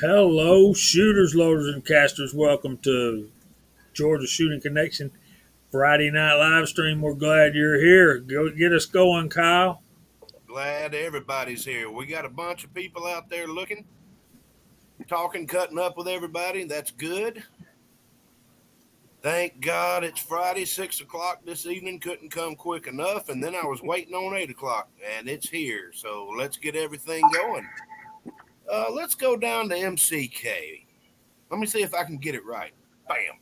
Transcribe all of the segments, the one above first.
Hello, shooters, loaders, and casters. Welcome to Georgia Shooting Connection Friday night live stream. We're glad you're here. Go get us going, Kyle. Glad everybody's here. We got a bunch of people out there looking, talking, cutting up with everybody. That's good. Thank God it's Friday, 6 o'clock this evening. Couldn't come quick enough. And then I was waiting on 8 o'clock, and it's here. So let's get everything going. Let's go down to MCK. Let me see if I can get it right. Bam.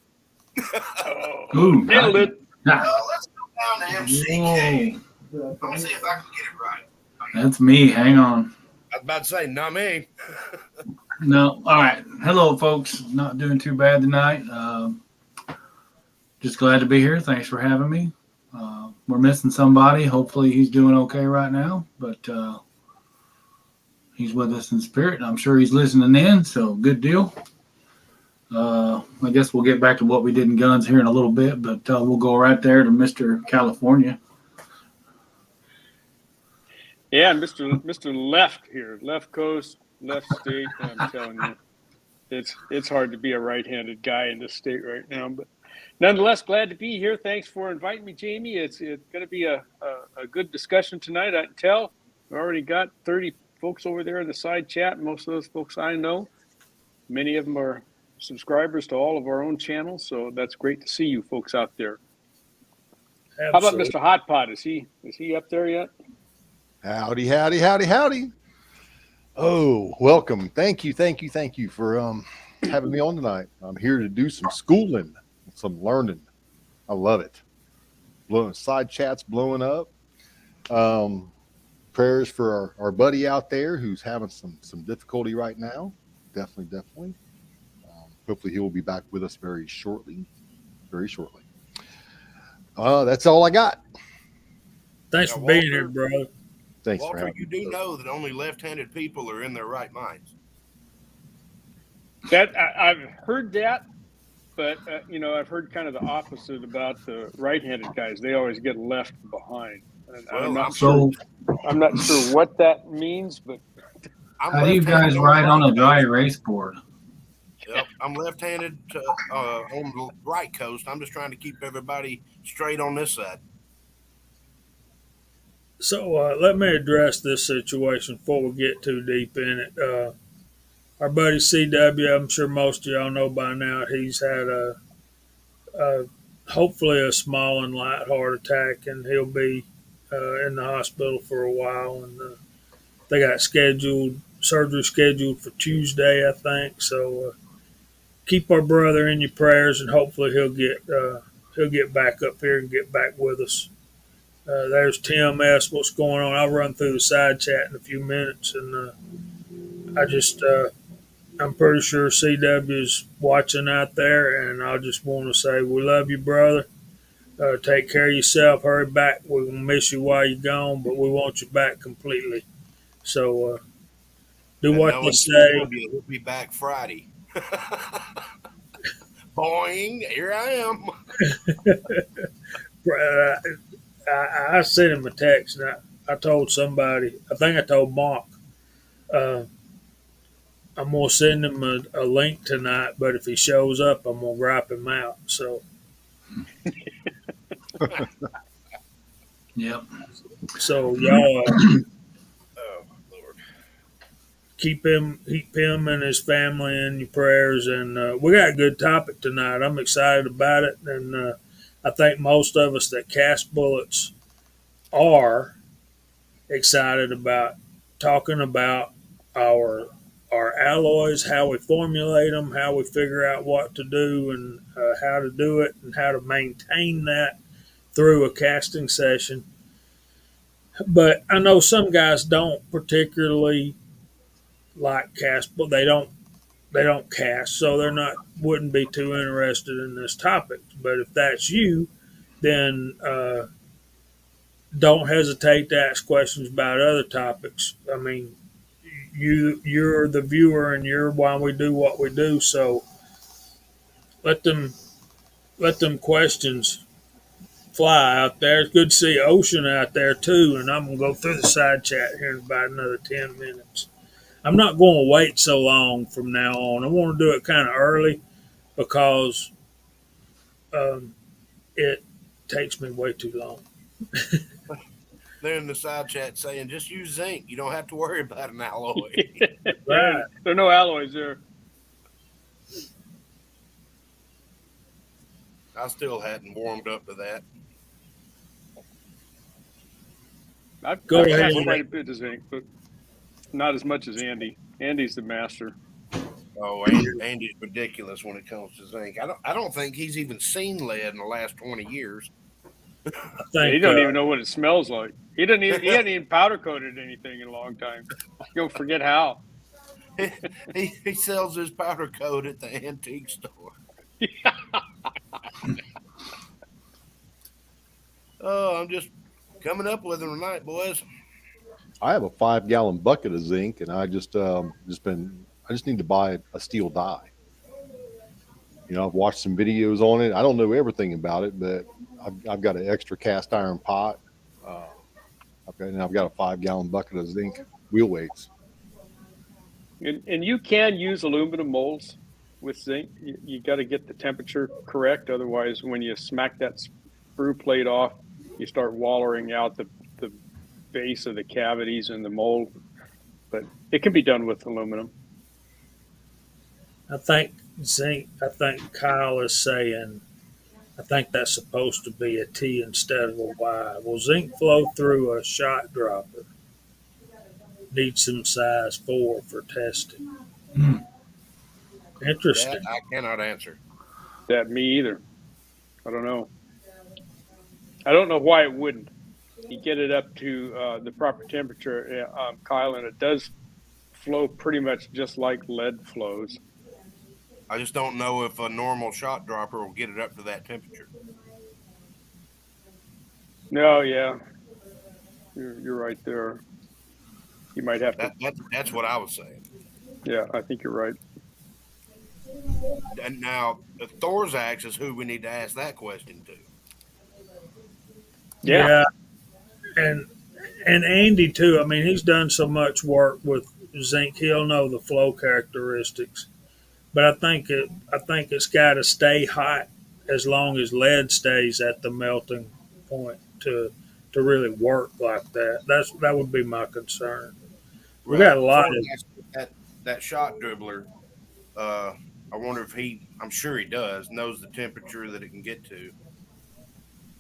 Ooh, nailed it. Let's go down to MCK. Let me see if I can get it right. That's me. Hang on. I was about to say, not me. No. All right. Hello, folks. Not doing too bad tonight. Just glad to be here. Thanks for having me. We're missing somebody. Hopefully he's doing okay right now, but he's with us in spirit. I'm sure he's listening in, so good deal. I guess we'll get back to what we did in guns here in a little bit, but we'll go right there to Mr. California. Yeah, Mr. Left here, left coast, left state. I'm telling you, it's hard to be a right-handed guy in this state right now. But nonetheless, glad to be here. Thanks for inviting me, Jamie. It's going to be a good discussion tonight. I can tell. We already got 30 folks over there in the side chat. Most of those folks I know. Many of them are subscribers to all of our own channels, so that's great to see you folks out there. Absolutely. How about Mr. Hot Pot? Is he up there yet? Howdy, howdy, howdy, howdy. Oh, welcome. Thank you for having me on tonight. I'm here to do some schooling, some learning. I love it. Side chats blowing up. Prayers for our buddy out there who's having some difficulty right now. Definitely. Hopefully he will be back with us very shortly. That's all I got. Thanks for being here, bro. Thanks, Walter, you do know that only left-handed people are in their right minds. That I've heard that, but I've heard kind of the opposite about the right-handed guys. They always get left behind. And Well, I'm not sure what that means, but How do you guys ride on a dry erase board? Yep, I'm left-handed on the right coast. I'm just trying to keep everybody straight on this side. So let me address this situation before we get too deep in it. Our buddy CW, I'm sure most of y'all know by now, he's had hopefully a small and light heart attack, and he'll be in the hospital for a while. And they got surgery scheduled for Tuesday, I think. So keep our brother in your prayers, and hopefully he'll get back up here and get back with us. There's Tim S. What's going on? I'll run through the side chat in a few minutes, and I'm pretty sure CW's watching out there, and I just want to say we love you, brother. Take care of yourself. Hurry back. We're gonna miss you while you're gone, but we want you back completely. So do And what knowing they say. We'll be back Friday. Boing! Here I am. I sent him a text, and I told somebody. I think I told Mark. I'm gonna send him a link tonight, but if he shows up, I'm gonna gripe him out. So, Yep. so y'all Oh Lord! keep him and his family in your prayers, and we got a good topic tonight. I'm excited about it, and I think most of us that cast bullets are excited about talking about our alloys, how we formulate them, how we figure out what to do, and how to do it, and how to maintain that through a casting session. But I know some guys don't particularly like cast, but they don't cast, so they're not wouldn't be too interested in this topic. But if that's you, then don't hesitate to ask questions about other topics. I mean, you're the viewer, and you're why we do what we do. So let them questions fly out there. It's good to see Ocean out there too, and I'm gonna go through the side chat here in about another 10 minutes. I'm not going to wait so long from now on. I want to do it kind of early because um, it takes me way too long. They're in the side chat saying just use zinc. You don't have to worry about an alloy. Yeah, Right. there are no alloys there. I still hadn't warmed up to that. Go I've ahead. cast quite a bit of zinc, but not as much as Andy. Andy's the master. Oh, Andy's ridiculous when it comes to zinc. I don't think he's even seen lead in the last 20 years. I Yeah, he think don't even know what it smells like. He hadn't even powder coated anything in a long time. You'll forget how. he sells his powder coat at the antique store. Oh, I'm just coming up with them tonight, boys. I have a 5-gallon bucket of zinc, and I just need to buy a steel die. I've watched some videos on it. I don't know everything about it, but I've got an extra cast iron pot. I've got a 5-gallon bucket of zinc wheel weights. And you can use aluminum molds with zinc. You got to get the temperature correct. Otherwise, when you smack that sprue plate off, you start wallering out the base of the cavities in the mold. But it can be done with aluminum. I think zinc. I think Kyle is saying. I think that's supposed to be a T instead of a Y. Will zinc flow through a shot dropper? Need some size 4 for testing. Hmm. That Interesting. I cannot answer. That me either. I don't know. I don't know why it wouldn't. You get it up to the proper temperature, Kyle, and it does flow pretty much just like lead flows. I just don't know if a normal shot dropper will get it up to that temperature. No, yeah, you're right there. You might have to. That's what I was saying. Yeah, I think you're right. And now, Thorzak's is who we need to ask that question to. Yeah. Yeah, and Andy too. I mean, he's done so much work with zinc. He'll know the flow characteristics. But I think it's got to stay hot as long as lead stays at the melting point to really work like that. That would be my concern. We got Right. a lot of That shot dribbler, uh, I wonder if I'm sure he does, knows the temperature that it can get to.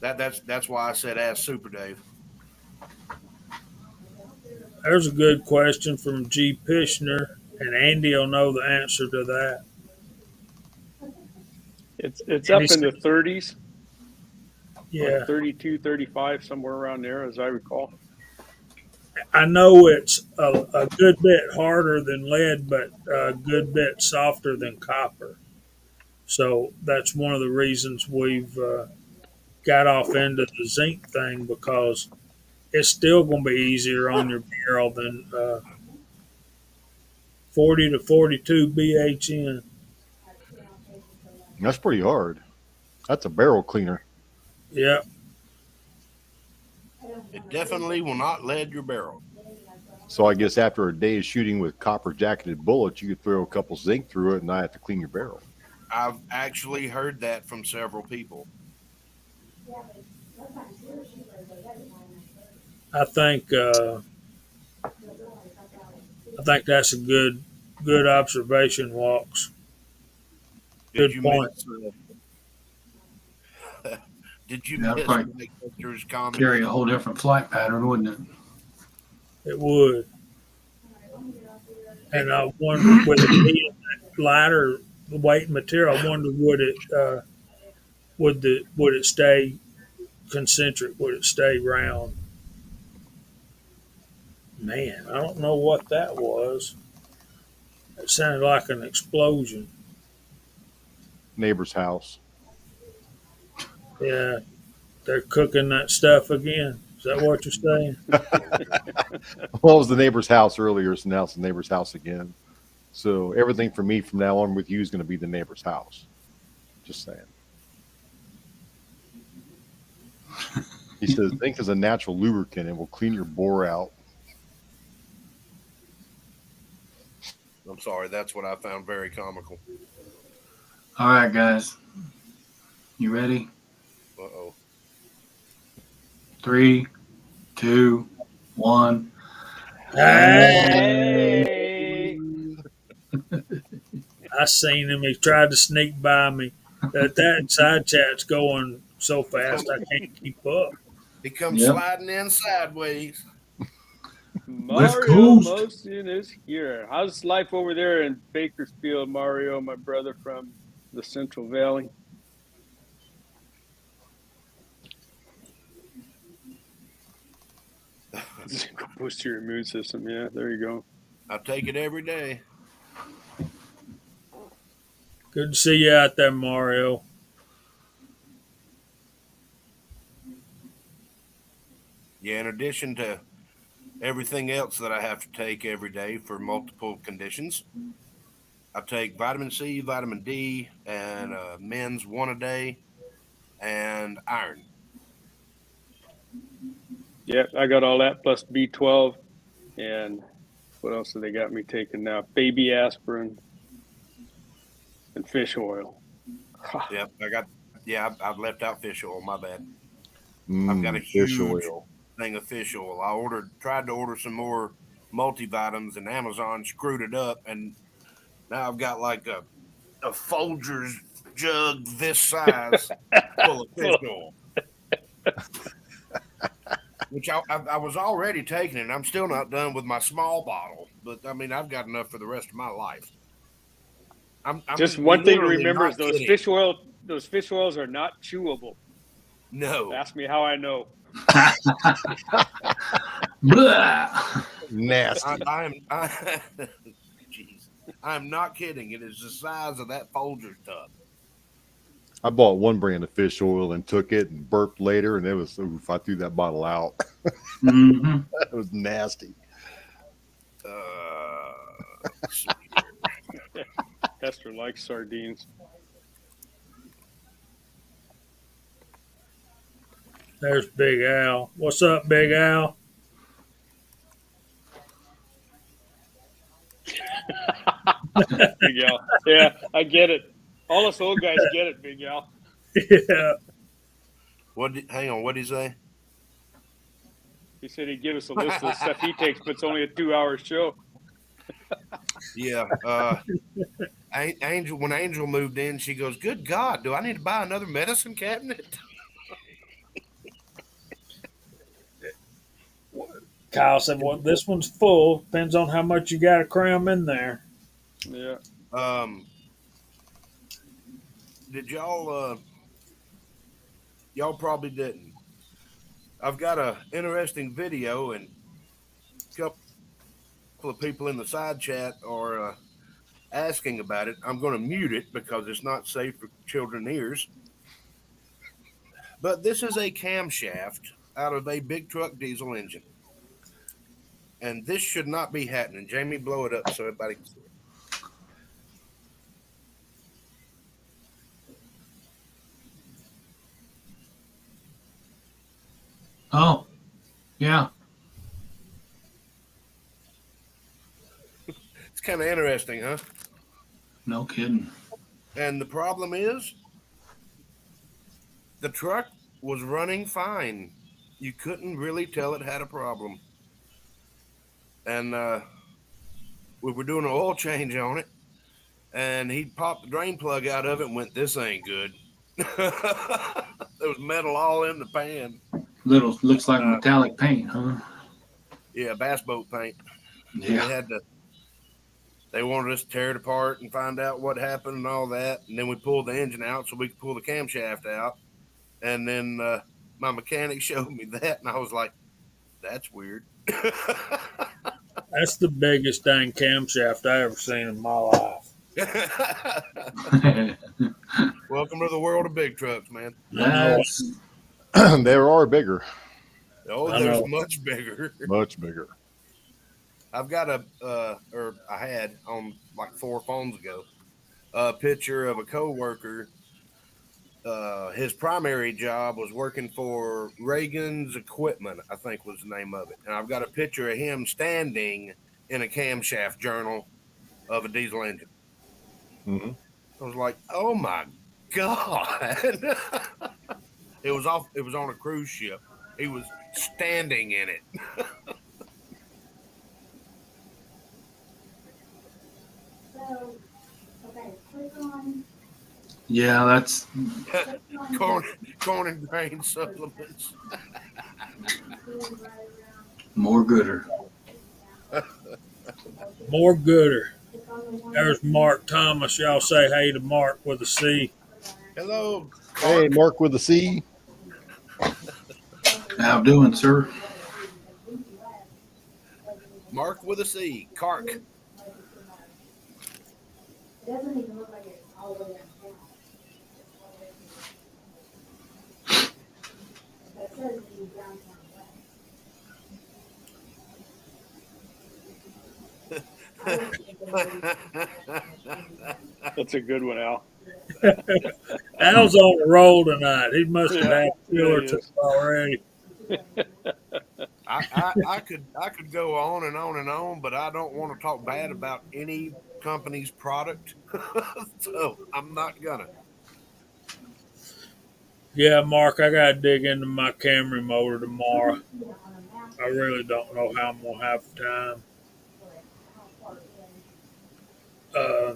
That's why I said ask Super Dave. There's a good question from G. Pishner, and Andy will know the answer to that. It's And he up in said, the 30s, like yeah, 32, 35, somewhere around there, as I recall. I know it's a good bit harder than lead, but a good bit softer than copper. So that's one of the reasons we've got off into the zinc thing because it's still going to be easier on your barrel than 40 to 42 BHN. That's pretty hard. That's a barrel cleaner. Yeah, It definitely will not lead your barrel. So I guess after a day of shooting with copper jacketed bullets, you could throw a couple zinc through it and not have to clean your barrel. I've actually heard that from several people. I think that's a good observation, Walks. Did Good you point. miss? Did you Yeah, miss probably Mike Victor's comment? carry a whole different flight pattern, wouldn't it? It would. And I wonder with it being lighter weight material, I wonder would it stay concentric? Would it stay round? Man, I don't know what that was. It sounded like an explosion. Neighbor's house. Yeah, they're cooking that stuff again. Is that what you're saying? Well, it was the neighbor's house earlier, so now it's the neighbor's house again. So everything for me from now on with you is going to be the neighbor's house. Just saying. He says zinc is a natural lubricant and will clean your bore out. I'm sorry. That's what I found very comical. All right, guys. You ready? Uh-oh. 3, 2, 1. Hey. I seen him. He tried to sneak by me. That side chat's going so fast I can't keep up. He comes Yep. sliding in sideways. West Mario Coast. Mosin is here. How's life over there in Bakersfield, Mario, my brother from the Central Valley? Boost your immune system. Yeah, there you go. I take it every day. Good to see you out there, Mario. Yeah, in addition to everything else that I have to take every day for multiple conditions, I take vitamin C, vitamin D, and men's one a day, and iron. Yeah, I got all that plus B12. And what else have they got me taking now? Baby aspirin and fish oil. Yep, I got. Yeah, I've left out fish oil. My bad. I've got a Fish huge oil. thing of fish oil. I tried to order some more multivitamins, and Amazon screwed it up, and now I've got like a Folgers jug this size full of fish oil. Which I was already taking it. I'm still not done with my small bottle, but I mean I've got enough for the rest of my life. I'm Just one thing to literally remember not is those kidding. fish oils are not chewable. No, Ask me how I know. Blah. Nasty. Jeez, I'm not kidding. It is the size of that Folgers tub. I bought one brand of fish oil and took it and burped later, and it was oof, I threw that bottle out. Mm-hmm. It was nasty. Let's see here. Esther likes sardines. There's Big Al. What's up, Big Al? Big Al. Yeah, I get it. All us old guys get it, Big Al. Yeah. Hang on. What did he say? He said he'd give us a list of the stuff he takes, but it's only a 2-hour show. Yeah. Angel. When Angel moved in, she goes, "Good God, do I need to buy another medicine cabinet?" Kyle said, well, this one's full. Depends on how much you got to cram in there. Yeah. Did y'all? Y'all probably didn't. I've got a interesting video, and a couple of people in the side chat are asking about it. I'm going to mute it because it's not safe for children ears. But this is a camshaft out of a big truck diesel engine. And this should not be happening. Jamie, blow it up so everybody can see it. Oh, yeah. It's kind of interesting, huh? No kidding. And the problem is the truck was running fine. You couldn't really tell it had a problem. And we were doing an oil change on it, and he popped the drain plug out of it and went, "This ain't good." There was metal all in the pan. Looks like metallic paint, huh? Yeah, bass boat paint. Yeah. They wanted us to tear it apart and find out what happened and all that. And then we pulled the engine out so we could pull the camshaft out. And then my mechanic showed me that, and I was like, "That's weird." That's the biggest dang camshaft I ever seen in my life. Welcome to the world of big trucks, man. That's There are bigger, Oh, I there's know. much bigger. much bigger. I've got I had on like 4 phones ago, a picture of a coworker. His primary job was working for Reagan's Equipment, I think was the name of it. And I've got a picture of him standing in a camshaft journal of a diesel engine. Mm-hmm. I was like, oh my God. It was off. It was on a cruise ship. He was standing in it. Yeah, that's corn, corn and grain supplements. more gooder. More gooder. There's Mark Thomas. Y'all say hey to Mark with a C. Hello, Hey, Clark. Mark with a C. How doing, sir? Mark with a C. Clark. That's a good one, Al. Al's on the roll tonight. He must have Yeah, had a yeah, few he or two is. already. I could go on and on and on, but I don't want to talk bad about any company's product, so I'm not gonna. Yeah, Mark, I gotta dig into my Camry motor tomorrow. I really don't know how I'm gonna have time. Uh,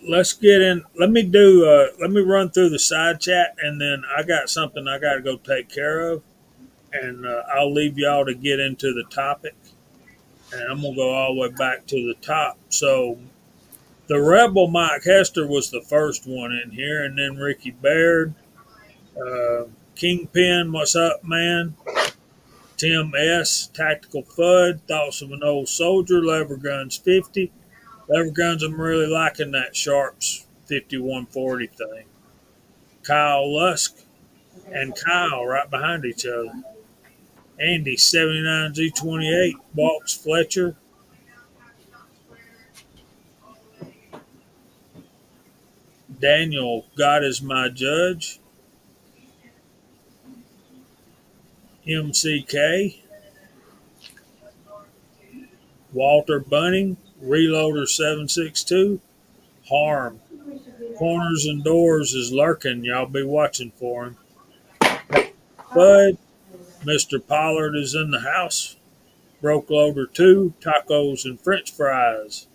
let's get in. Let me do. Let me run through the side chat, and then I got something I got to go take care of, and I'll leave y'all to get into the topic, and I'm gonna go all the way back to the top. So the Rebel Mike Hester was the first one in here, and then Ricky Baird, Kingpin. What's up, man? Tim S. Tactical Fud. Thoughts of an Old Soldier. Lever Guns 50. Lever Guns, I'm really liking that Sharps 5140 thing. Kyle Lusk and Kyle right behind each other. Andy 79Z28. Walks Fletcher. Daniel, God is my judge. MCK. Walter Bunning. Reloader 762. Harm. Corners and doors is lurking. Y'all be watching for him. Bud. Mr. Pollard is in the house. Broke Loader 2, tacos and french fries.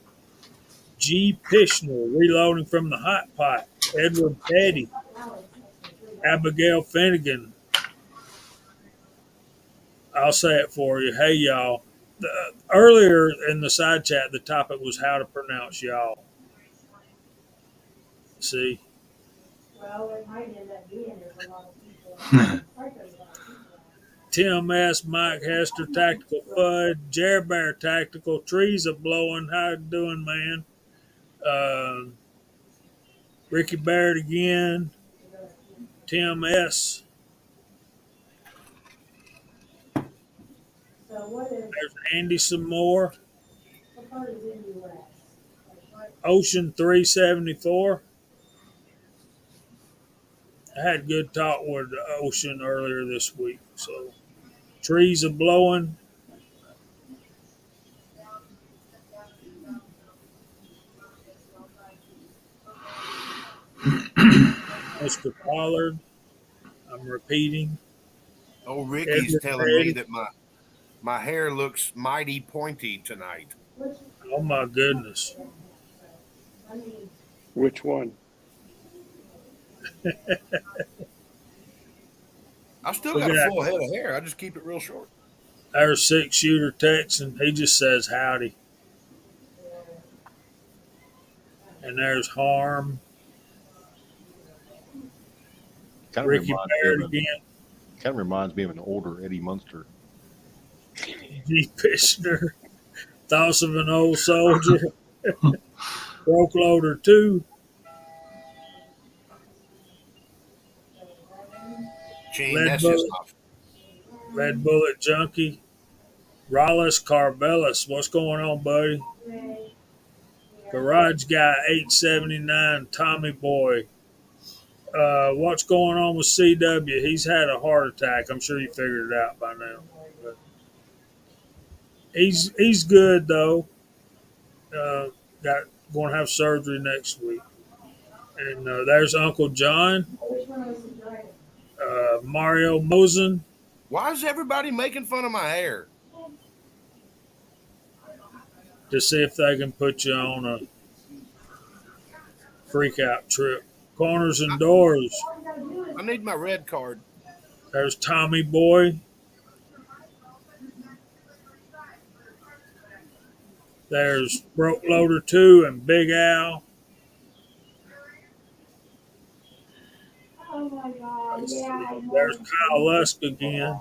G. Pishner, reloading from the hot pot. Edward Petty. Abigail Finnegan. I'll say it for you. Hey, y'all. Earlier in the side chat, the topic was how to pronounce y'all. See? Tim S. Mike Hester, Tactical Fud. Jer Bear, Tactical. Trees a blowing. How you doing, man? Uh, Ricky Barrett again. Tim S. There's Andy some more. Ocean 374. I had good talk with Ocean earlier this week. So trees are blowing. Mr. Pollard. I'm repeating. Oh, Ricky's Edward telling me Petty. that my hair looks mighty pointy tonight. Oh my goodness. Which one? I still We got a got full head of hair. I just keep it real short. our 6-shooter Texan. He just says howdy. And there's Harm. Kind of Ricky reminds me Barrett of again. an older Eddie Munster. G. Pishner. Thoughts of an Old Soldier. Broke Loader 2. Gene, Red that's just Bullet. not. Red Bullet Junkie. Rollis Carvelis. What's going on, buddy? Garage Guy 879. Tommy Boy. What's going on with CW? He's had a heart attack. I'm sure you figured it out by now. But he's good though. Got going to have surgery next week. And there's Uncle John, Mario Mosen. Why is everybody making fun of my hair? To see if they can put you on a freak out trip. Corners and doors. I need my red card. There's Tommy Boy. There's Broke Loader 2 and Big Al. Oh my God! Yeah, I know. There's Kyle Lusk again.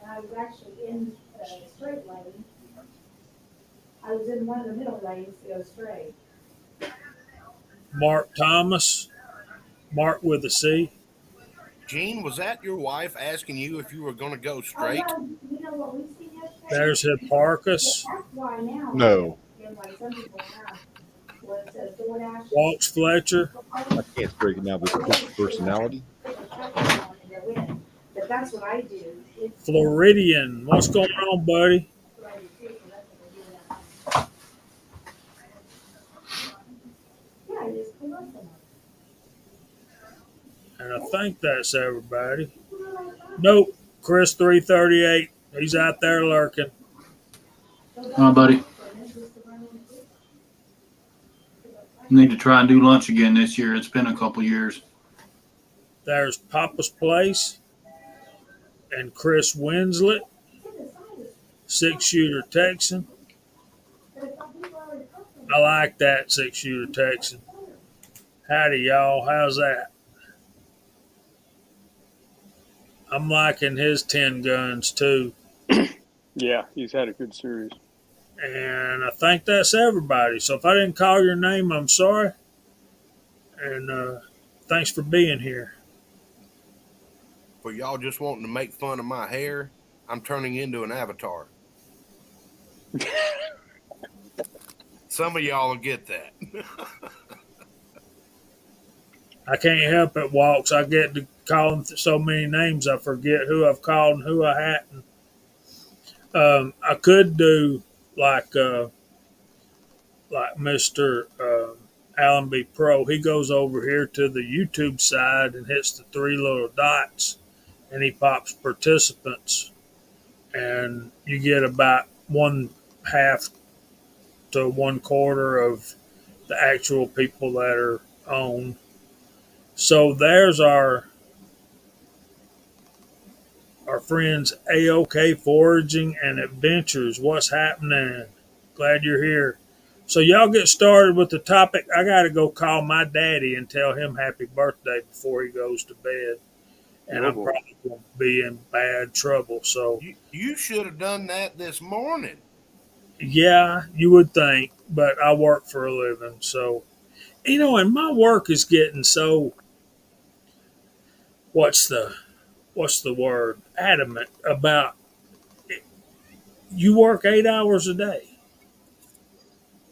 I was actually in the straight lane. I was in one of the middle lanes to go straight. Mark Thomas. Mark with a C. Gene, was that your wife asking you if you were going to go straight? Oh, no, you know what we see yesterday? There's Hipparchus. That's why now. No, And like some people have. What it says, DoorDash. Waltz Fletcher. I can't straighten out this personality. But that's what I do. It's Floridian. What's going on, buddy? what I do too, so that's what I do. Yeah, I just pull up some. And I think that's everybody. Nope. Chris 338. He's out there lurking. Hi, buddy. Need to try and do lunch again this year. It's been a couple years. There's Papa's Place and Chris Winslet, 6-shooter Texan. I like that 6-shooter Texan. Howdy, y'all. How's that? I'm liking his 10 guns too. Yeah, he's had a good series. And I think that's everybody. So if I didn't call your name, I'm sorry. And thanks for being here. For y'all just wanting to make fun of my hair, I'm turning into an avatar. Some of y'all will get that. I can't help it, Walks. I get to calling so many names, I forget who I've called and who I hadn't. I could do like Mr. Allenby Pro. He goes over here to the YouTube side and hits the 3 little dots, and he pops participants, and you get about 1/2 to 1/4 of the actual people that are on. So there's our friends AOK Foraging and Adventures. What's happening? Glad you're here. So y'all get started with the topic. I got to go call my daddy and tell him happy birthday before he goes to bed. And I'm probably going to be in bad trouble. So You should have done that this morning. yeah, you would think, but I work for a living. So, and my work is getting so, what's the word? Adamant about it. You work 8 hours a day,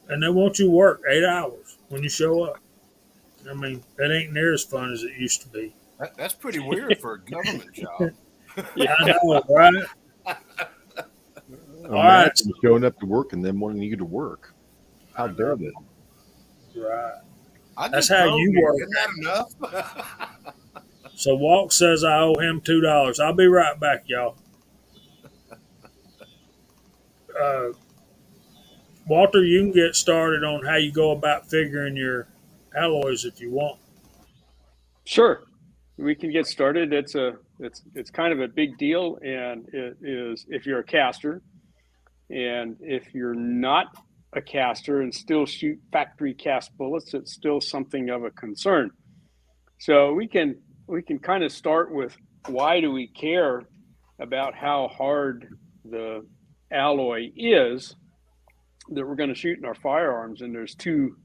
and they want you to work 8 hours when you show up. I mean, that ain't near as fun as it used to be. That's pretty weird for a government job. Yeah, I know, right? All right, showing up to work and then wanting you to work. How dare they? Right. I That's just how drove you here. work. Isn't that enough? So Walt says I owe him $2. I'll be right back, y'all. Walter, you can get started on how you go about figuring your alloys if you want. Sure, we can get started. It's kind of a big deal, and it is if you're a caster, and if you're not a caster and still shoot factory cast bullets, it's still something of a concern. So we can kind of start with why do we care about how hard the alloy is that we're going to shoot in our firearms, and there's two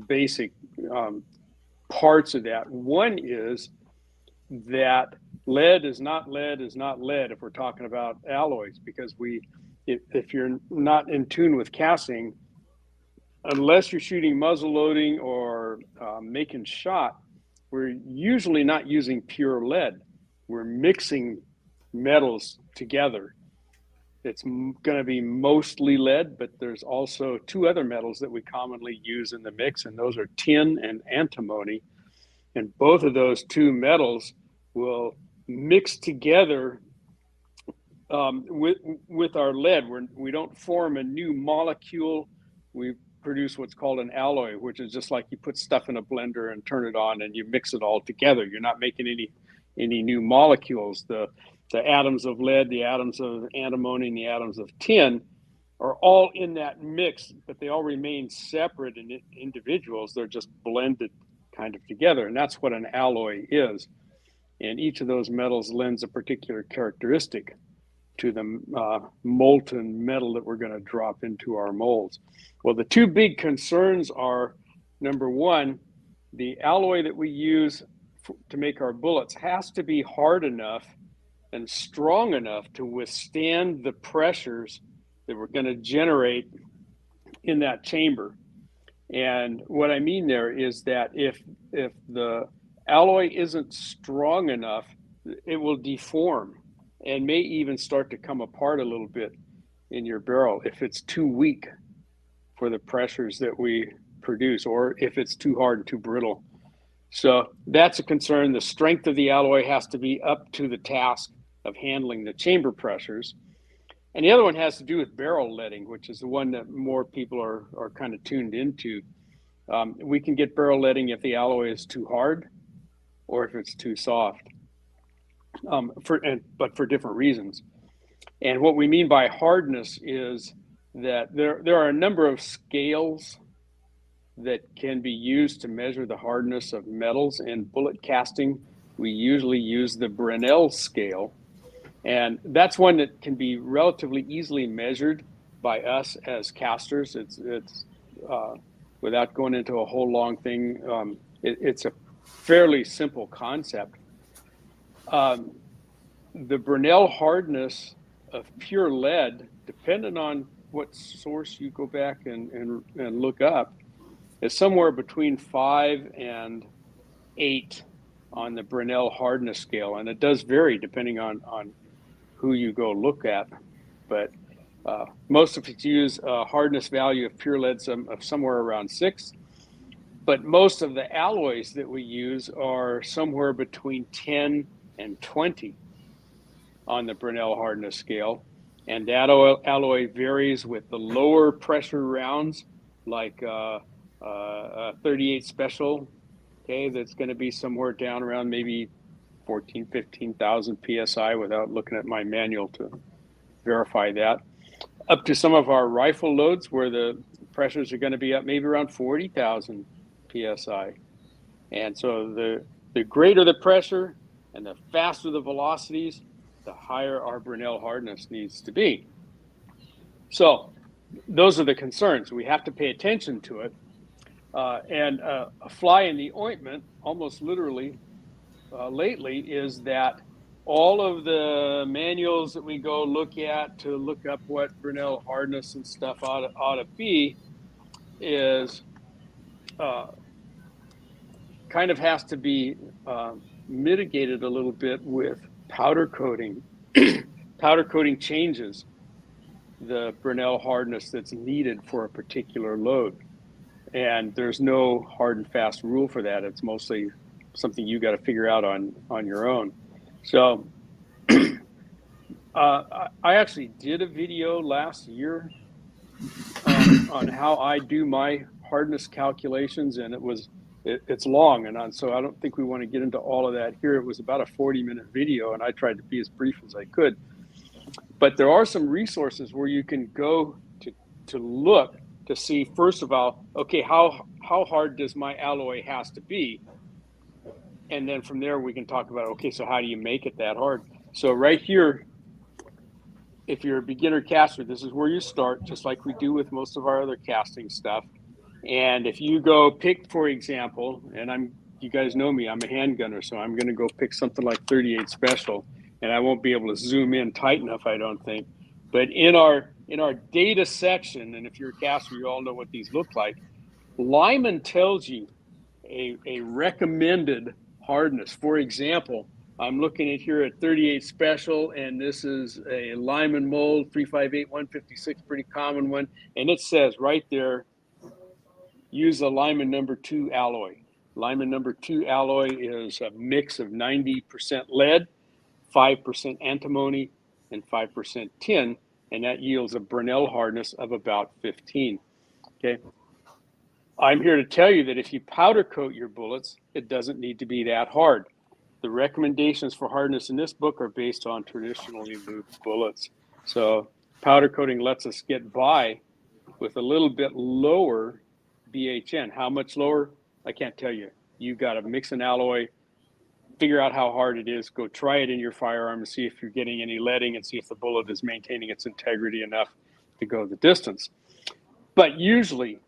basic parts of that. One is that lead is not lead if we're talking about alloys, because if you're not in tune with casting, unless you're shooting muzzle loading or making shot, we're usually not using pure lead. We're mixing metals together. it's going to be mostly lead, but there's also two other metals that we commonly use in the mix, and those are tin and antimony. And both of those two metals will mix together with our lead. We don't form a new molecule. We produce what's called an alloy, which is just like you put stuff in a blender and turn it on and you mix it all together. You're not making any new molecules. The atoms of lead, the atoms of antimony, and the atoms of tin are all in that mix, but they all remain separate individuals. They're just blended kind of together, and that's what an alloy is. And each of those metals lends a particular characteristic to the molten metal that we're going to drop into our molds. Well, the two big concerns are, number one, the alloy that we use to make our bullets has to be hard enough and strong enough to withstand the pressures that we're going to generate in that chamber. And what I mean there is that if the alloy isn't strong enough, it will deform and may even start to come apart a little bit in your barrel if it's too weak for the pressures that we produce, or if it's too hard and too brittle. So that's a concern. The strength of the alloy has to be up to the task of handling the chamber pressures. And the other one has to do with barrel leading, which is the one that more people are kind of tuned into. We can get barrel leading if the alloy is too hard or if it's too soft, but for different reasons. And what we mean by hardness is that there are a number of scales that can be used to measure the hardness of metals. In bullet casting, we usually use the Brinell scale. And that's one that can be relatively easily measured by us as casters. It's without going into a whole long thing, it's a fairly simple concept. The Brinell hardness of pure lead, depending on what source you go back and look up, is somewhere between 5 and 8 on the Brinell hardness scale. And it does vary depending on who you go look at. But most of us use a hardness value of pure lead of somewhere around 6. But most of the alloys that we use are somewhere between 10 and 20 on the Brinell hardness scale. And that alloy varies with the lower pressure rounds, like 38 special, okay, that's going to be somewhere down around maybe 14, 15,000 PSI without looking at my manual to verify that, up to some of our rifle loads where the pressures are going to be up maybe around 40,000 PSI. And so the greater the pressure and the faster the velocities, the higher our Brinell hardness needs to be. So those are the concerns. We have to pay attention to it. And a fly in the ointment, almost literally, lately, is that all of the manuals that we go look at to look up what Brinell hardness and stuff ought to be is kind of has to be mitigated a little bit with powder coating. Powder coating changes the Brinell hardness that's needed for a particular load. And there's no hard and fast rule for that. It's mostly something you got to figure out on your own. So I actually did a video last year on how I do my hardness calculations, and it's long, and so I don't think we want to get into all of that here. It was about a 40-minute video, and I tried to be as brief as I could. But there are some resources where you can go to look to see, first of all, okay, how hard does my alloy has to be? And then from there, we can talk about, okay, so how do you make it that hard? So right here, if you're a beginner caster, this is where you start, just like we do with most of our other casting stuff. And if you go pick, for example, and you guys know me, I'm a handgunner, so I'm going to go pick something like 38 Special, and I won't be able to zoom in tight enough, I don't think. But in our data section, and if you're a caster, you all know what these look like. Lyman tells you a recommended hardness. For example, I'm looking at here at 38 special, and this is a Lyman mold, 358-156, pretty common one. And it says right there, use a Lyman number 2 alloy. Lyman number 2 alloy is a mix of 90% lead, 5% antimony, and 5% tin, and that yields a Brinell hardness of about 15. Okay. I'm here to tell you that if you powder coat your bullets, it doesn't need to be that hard. The recommendations for hardness in this book are based on traditionally lubed bullets. So powder coating lets us get by with a little bit lower BHN. How much lower? I can't tell you. You've got to mix an alloy, figure out how hard it is, go try it in your firearm and see if you're getting any leading and see if the bullet is maintaining its integrity enough to go the distance. But usually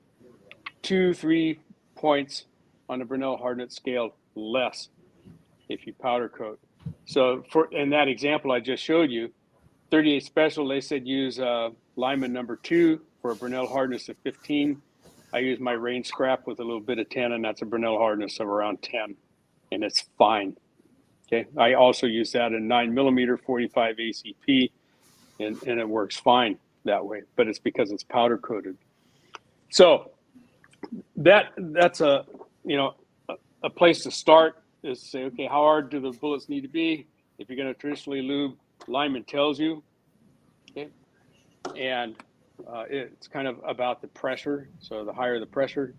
2-3 points on the Brinell hardness scale less if you powder coat. So in that example I just showed you, 38 special, they said use Lyman number 2 for a Brinell hardness of 15. I use my range scrap with a little bit of 10, and that's a Brinell hardness of around 10, and it's fine. Okay, I also use that in 9mm 45 ACP, and it works fine that way, but it's because it's powder coated. So that's a place to start, is to say, okay, how hard do the bullets need to be? If you're going to traditionally lube, Lyman tells you, okay, and it's kind of about the pressure. So the higher the pressure,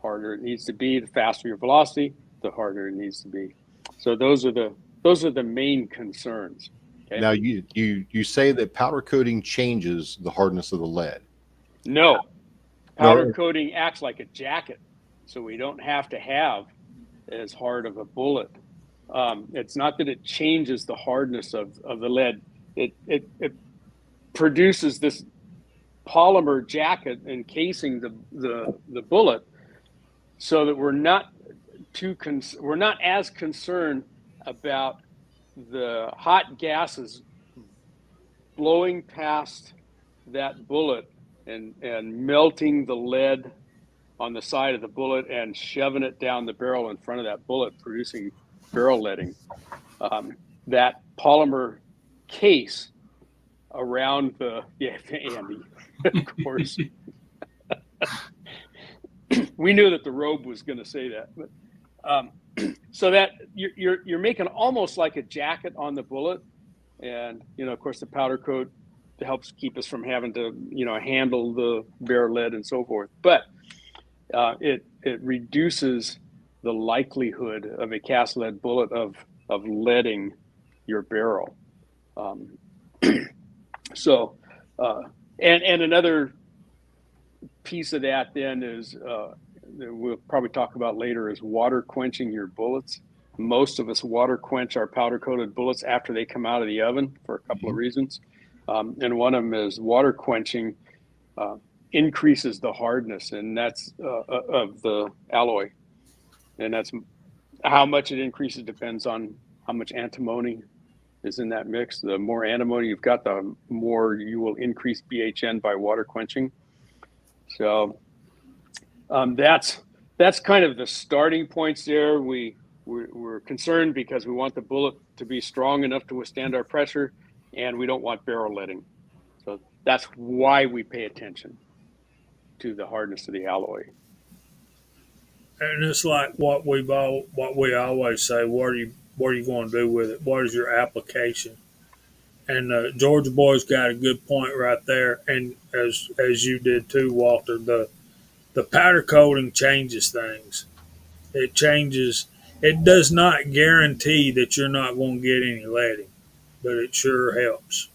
harder it needs to be. The faster your velocity, the harder it needs to be. So those are the main concerns. Okay? Now you say that powder coating changes the hardness of the lead. No, powder coating acts like a jacket, so we don't have to have as hard of a bullet. It's not that it changes the hardness of the lead. It produces this polymer jacket encasing the bullet, so that we're not as concerned about the hot gases blowing past that bullet and melting the lead on the side of the bullet and shoving it down the barrel in front of that bullet, producing barrel leading. That polymer case around Andy, of course. We knew that the robe was going to say that, but so that you're making almost like a jacket on the bullet, and of course the powder coat helps keep us from having to handle the bare lead and so forth. But it reduces the likelihood of a cast lead bullet of leading your barrel. So and another piece of that then is we'll probably talk about later is water quenching your bullets. Most of us water quench our powder coated bullets after they come out of the oven for a couple of reasons. And one of them is water quenching increases the hardness, and that's of the alloy. And that's how much it increases depends on how much antimony is in that mix. The more antimony you've got, the more you will increase BHN by water quenching. So that's kind of the starting points there. We're concerned because we want the bullet to be strong enough to withstand our pressure, and we don't want barrel leading. So that's why we pay attention to the hardness of the alloy. And it's like what we always say. What are you going to do with it? What is your application? And Georgia boy's got a good point right there. And as you did too, Walter, the powder coating changes things. It changes. It does not guarantee that you're not going to get any leading, but it sure helps.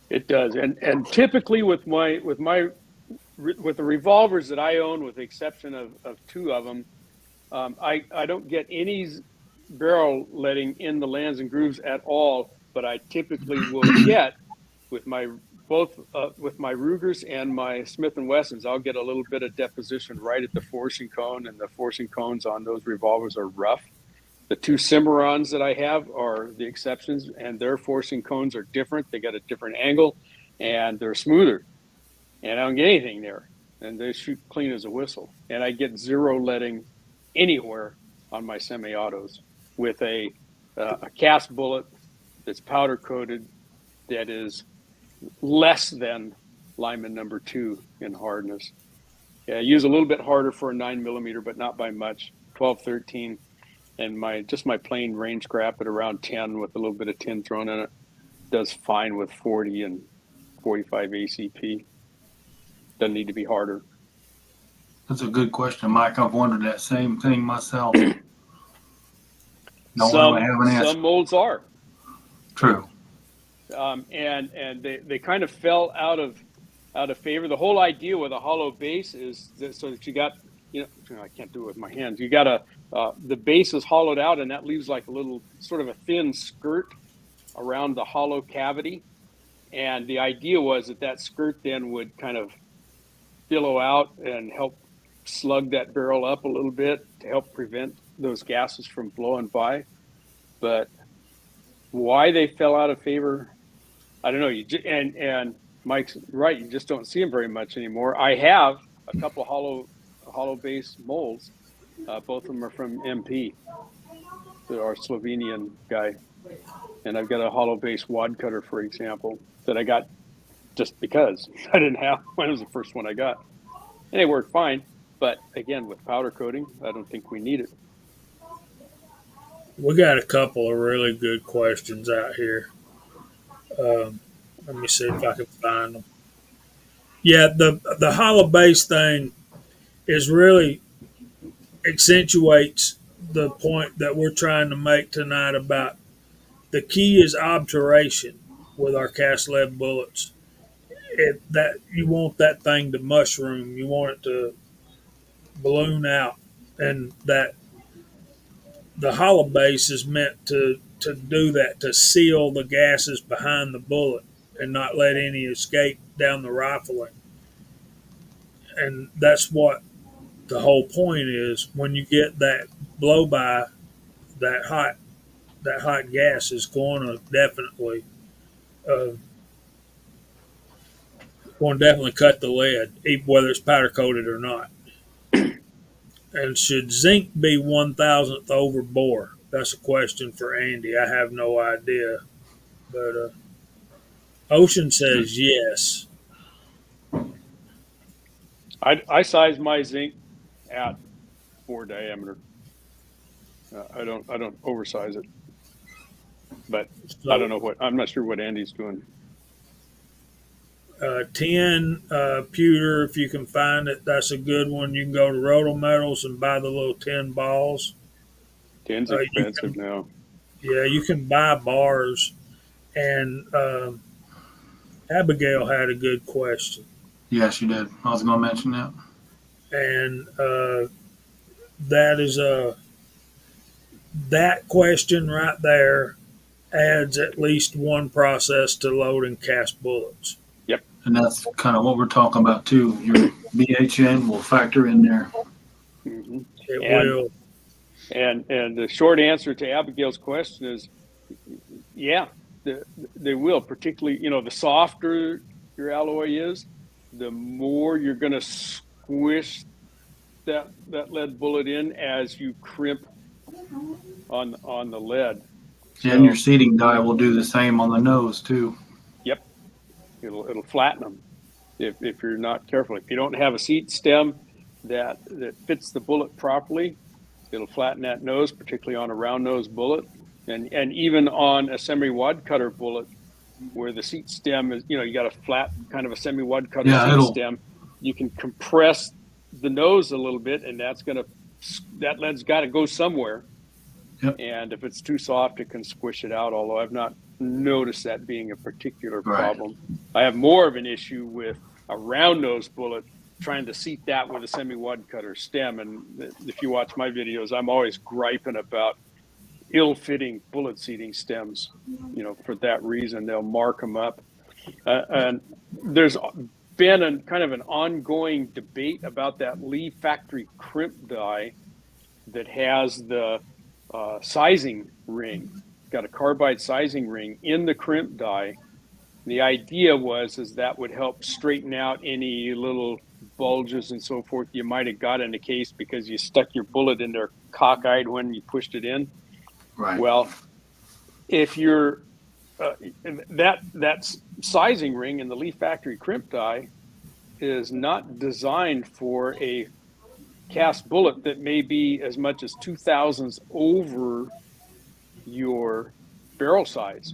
It does, and typically with the revolvers that I own, with the exception of two of them, I don't get any barrel leading in the lands and grooves at all. But I typically will get with my Rugers and my Smith & Wessons, I'll get a little bit of deposition right at the forcing cone, and the forcing cones on those revolvers are rough. The two Cimarrons that I have are the exceptions, and their forcing cones are different. They got a different angle, and they're smoother. And I don't get anything there, and they shoot clean as a whistle. And I get zero leading anywhere on my semi-autos with a a cast bullet that's powder coated that is less than Lyman number 2 in hardness. Yeah, I use a little bit harder for a 9mm, but not by much. 12, 13, and my plain range crap at around 10 with a little bit of tin thrown in it does fine with 40 and 45 ACP. Doesn't need to be harder. That's a good question, Mike. I've wondered that same thing myself. Don't really have an answer. Some molds are. True. And they kind of fell out of favor. The whole idea with a hollow base is so that you got, I can't do it with my hands. You got the base is hollowed out, and that leaves like a little sort of a thin skirt around the hollow cavity. And the idea was that skirt then would kind of billow out and help slug that barrel up a little bit to help prevent those gases from blowing by. But why they fell out of favor, I don't know. And Mike's right, you just don't see them very much anymore. I have a couple hollow base molds. Both of them are from MP, our Slovenian guy. And I've got a hollow base wad cutter, for example, that I got just because I didn't have one. It was the first one I got. And they worked fine. But again, with powder coating, I don't think we need it. We got a couple of really good questions out here. Let me see if I can find them. Yeah, the hollow base thing is really accentuates the point that we're trying to make tonight about the key is obturation with our cast lead bullets. That you want that thing to mushroom, you want it to balloon out, and that the hollow base is meant to do that, to seal the gases behind the bullet and not let any escape down the rifling. And that's what the whole point is. When you get that blow by, that hot gas is going to definitely cut the lead, even whether it's powder coated or not. And should zinc be 1,000th over bore? That's a question for Andy. I have no idea, but Ocean says yes. I size my zinc at 4 diameter. I don't oversize it, but So, I don't know I'm not sure what Andy's doing. 10 pewter, if you can find it, that's a good one. You can go to Roto Metals and buy the little 10 balls. 10's expensive now. Yeah, you can buy bars. And Abigail had a good question. Yeah, she did. I was going to mention that. And that is that question right there adds at least one process to loading cast bullets. Yep. And that's kind of what we're talking about too. Your BHN will factor in there. Mm-hmm. It will. And the short answer to Abigail's question is, yeah, they will. Particularly, the softer your alloy is, the more you're going to squish that lead bullet in as you crimp on the lead. So, and your seating die will do the same on the nose too. Yep, it'll flatten them if you're not careful. If you don't have a seat stem that fits the bullet properly, it'll flatten that nose, particularly on a round nose bullet, and even on a semi-wad cutter bullet, where the seat stem is, you got a flat kind of a semi-wad cutter seat stem. You can compress the nose a little bit, and that lead's got to go somewhere. Yep. And if it's too soft, it can squish it out. Although I've not noticed that being a particular problem. Right. I have more of an issue with a round nose bullet, trying to seat that with a semi-wad cutter stem. And if you watch my videos, I'm always griping about ill-fitting bullet seating stems. For that reason, they'll mark them up. And there's been a kind of an ongoing debate about that Lee factory crimp die that has the sizing ring. Got a carbide sizing ring in the crimp die. The idea was that would help straighten out any little bulges and so forth you might have got in the case because you stuck your bullet in there cockeyed when you pushed it in. Right. Well, if you're that sizing ring in the Leaf Factory crimp die is not designed for a cast bullet that may be as much as 2 thousandths over your barrel size.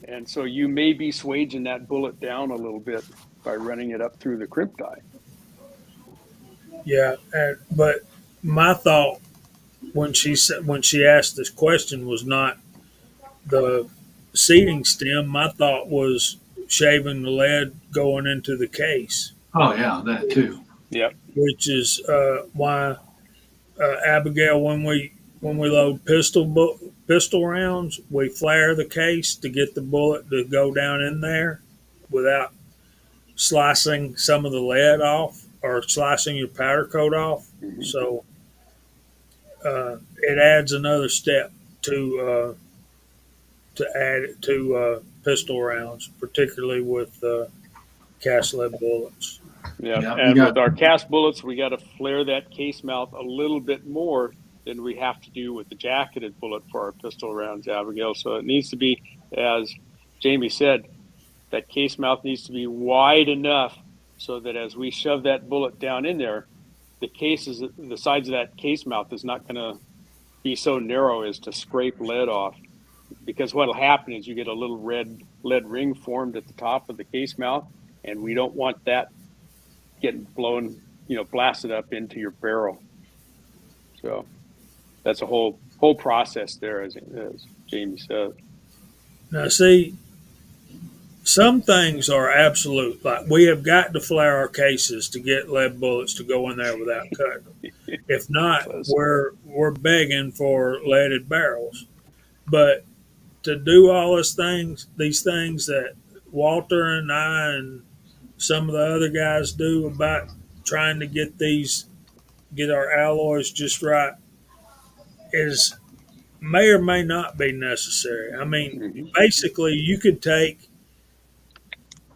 And so you may be swaging that bullet down a little bit by running it up through the crimp die. Yeah, but my thought when she asked this question was not the seating stem. My thought was shaving the lead going into the case, Oh yeah, that too. Yep. which is why Abigail, when we load pistol rounds, we flare the case to get the bullet to go down in there without slicing some of the lead off or slicing your powder coat off. Mm-hmm. So it adds another step to add it to pistol rounds, particularly with cast lead bullets. Yeah, Yeah, and with our cast bullets, we got to flare that case mouth a little bit more than we have to do with the jacketed bullet for our pistol rounds, Abigail. So it needs to be, as Jamie said, that case mouth needs to be wide enough so that as we shove that bullet down in there, the sides of that case mouth is not going to be so narrow as to scrape lead off. Because what'll happen is you get a little red lead ring formed at the top of the case mouth, and we don't want that getting blown, blasted up into your barrel. So that's a whole process there, as Jamie said. Now, see, some things are absolute. Like we have got to flare our cases to get lead bullets to go in there without cutting them. If not, we're begging for leaded barrels. But to do all these things that Walter and I and some of the other guys do about trying to get our alloys just right, is may or may not be necessary. I mean, basically, you could take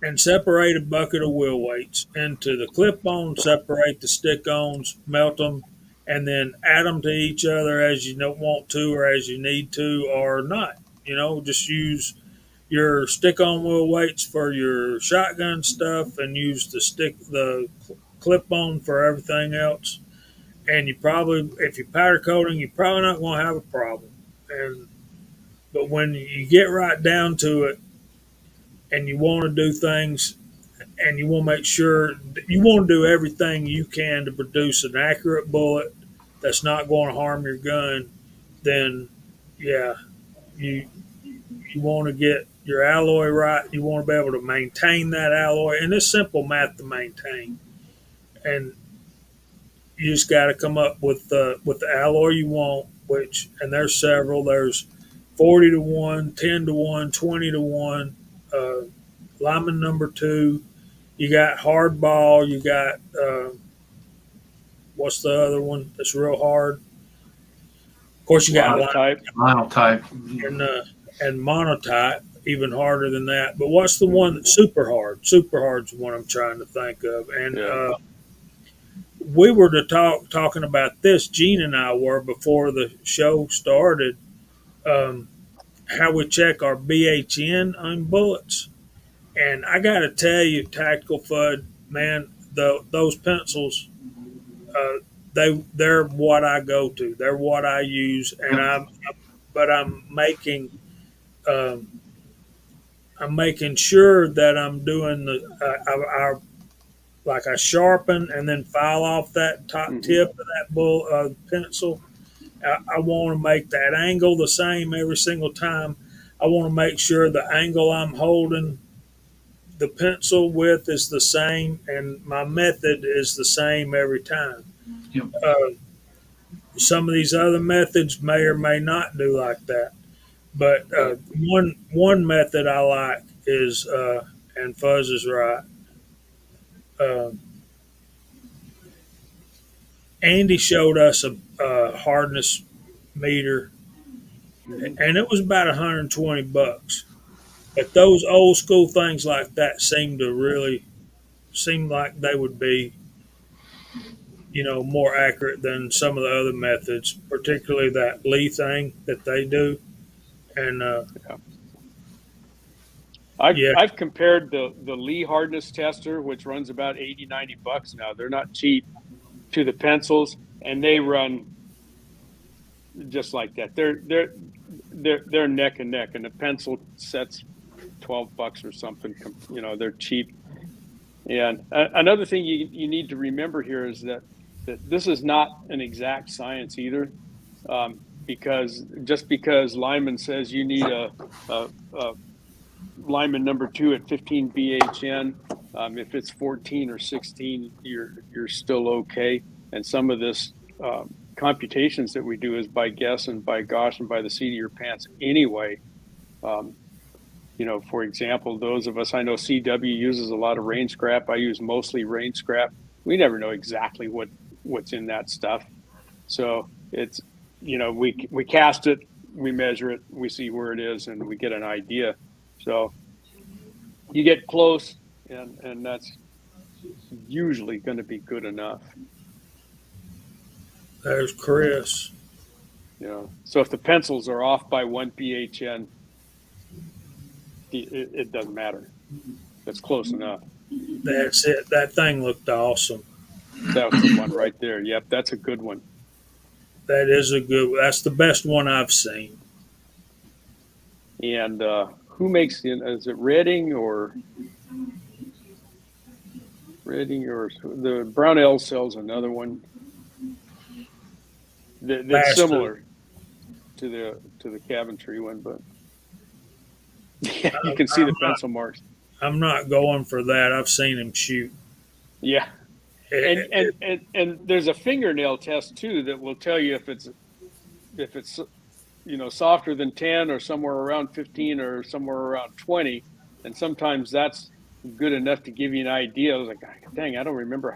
and separate a bucket of wheel weights into the clip-on, separate the stick-ons, melt them, and then add them to each other as you don't want to or as you need to or not. Just use your stick-on wheel weights for your shotgun stuff and use the clip-on for everything else. And you probably, if you're powder coating, you're probably not going to have a problem. But when you get right down to it, and you want to do things, and you want to make sure you want to do everything you can to produce an accurate bullet that's not going to harm your gun, then yeah, you want to get your alloy right. You want to be able to maintain that alloy, and it's simple math to maintain. And you just got to come up with the alloy you want, and there's several. There's 40 to 1, 10 to 1, 20 to 1, Lyman number 2. You got hardball. You got what's the other one that's real hard? Of course, you got monotype and monotype, even harder than that. But what's the one that's super hard? Super hard's the one I'm trying to think of. And we were talking about this. Gene and I were before the show started. How we check our BHN on bullets. And I got to tell you, Tactical Fud, man, those pencils, they're what I go to. They're what I use, and I'm making sure that I'm doing I sharpen and then file off that top tip of that pencil. I want to make that angle the same every single time. I want to make sure the angle I'm holding the pencil width is the same, and my method is the same every time. Yep. Some of these other methods may or may not do like that, but one method I like is, and Fuzz is right. Andy showed us a hardness meter, and it was about $120. But those old school things like that seem like they would be, more accurate than some of the other methods, particularly that Lee thing that they do. And I've yeah, I've compared the Lee hardness tester, which runs about $80-90 now. They're not cheap, to the pencils, and they run just like that. They're neck and neck, and the pencil sets $12 or something. You know, they're cheap. And another thing you need to remember here is that this is not an exact science either, because just because Lyman says you need a Lyman number 2 at 15 BHN, if it's 14 or 16, you're still okay. And some of this computations that we do is by guess and by gosh and by the seat of your pants anyway. You know, for example, those of us, I know CW uses a lot of rain scrap. I use mostly rain scrap. We never know exactly what's in that stuff. So it's, you know, we cast it, we measure it, we see where it is, and we get an idea. So you get close, and that's usually going to be good enough. there's Chris. You know, so if the pencils are off by 1 BHN, it doesn't matter. That's close enough. That's it. That thing looked awesome. That was the one right there. Yep, that's a good one. That is a good. That's the best one I've seen. And who makes it? Is it Redding or the Brownell sells another one that's Master. similar to the Cabintree one, but yeah, you can see the pencil marks. I'm not going for that. I've seen him shoot. Yeah, and there's a fingernail test too that will tell you if it's you know, softer than 10 or somewhere around 15 or somewhere around 20, and sometimes that's good enough to give you an idea. I was like, dang, I don't remember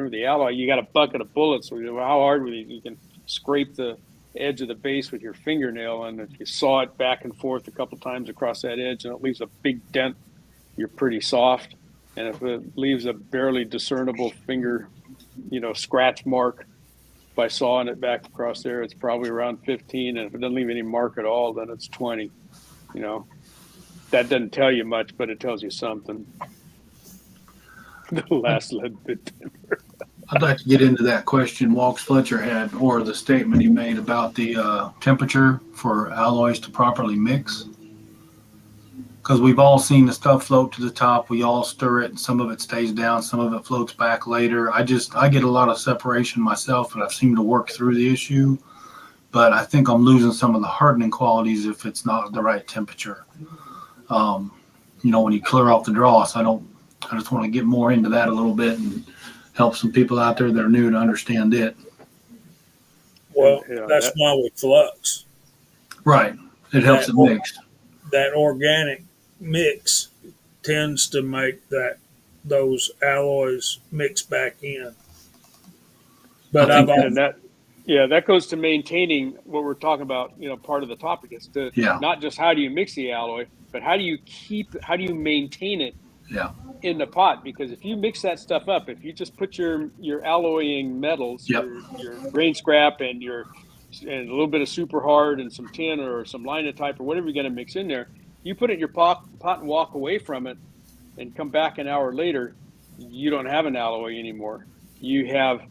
the alloy. You got a bucket of bullets, so how hard with it? You can scrape the edge of the base with your fingernail, and if you saw it back and forth a couple times across that edge and it leaves a big dent, you're pretty soft. And if it leaves a barely discernible finger, you know, scratch mark by sawing it back across there, it's probably around 15. And if it doesn't leave any mark at all, then it's 20. You know, that doesn't tell you much, but it tells you something. The last lead bit timber. I'd like to get into that question Walks Fletcher had, or the statement he made about the temperature for alloys to properly mix. Because we've all seen the stuff float to the top. We all stir it, and some of it stays down, some of it floats back later. I get a lot of separation myself, and I've seemed to work through the issue. But I think I'm losing some of the hardening qualities if it's not the right temperature. You know, when you clear off the dross, I just want to get more into that a little bit and help some people out there that are new to understand it. Well, Yeah, that's why we flux. Right. It helps it mix. That organic mix tends to make those alloys mix back in. But that goes to maintaining what we're talking about. You know, part of the topic is to not just how do you mix the alloy, but how do you maintain it in the pot? Because if you mix that stuff up, if you just put your alloying metals, your grain scrap and a little bit of super hard and some tin or some linotype or whatever you're going to mix in there, you put it in your pot and walk away from it and come back an hour later, you don't have an alloy anymore. You have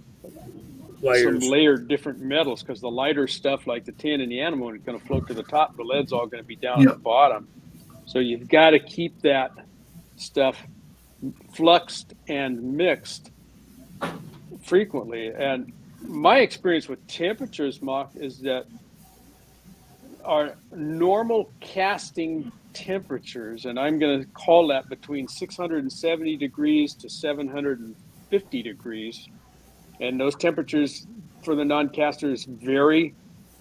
some layered different metals, because the lighter stuff like the tin and the antimony is going to float to the top. The lead's all going to be down at the bottom. So you've got to keep that stuff fluxed and mixed frequently. And my experience with temperatures, Mock, is that our normal casting temperatures, and I'm going to call that between 670 degrees to 750 degrees, and those temperatures for the non-casters vary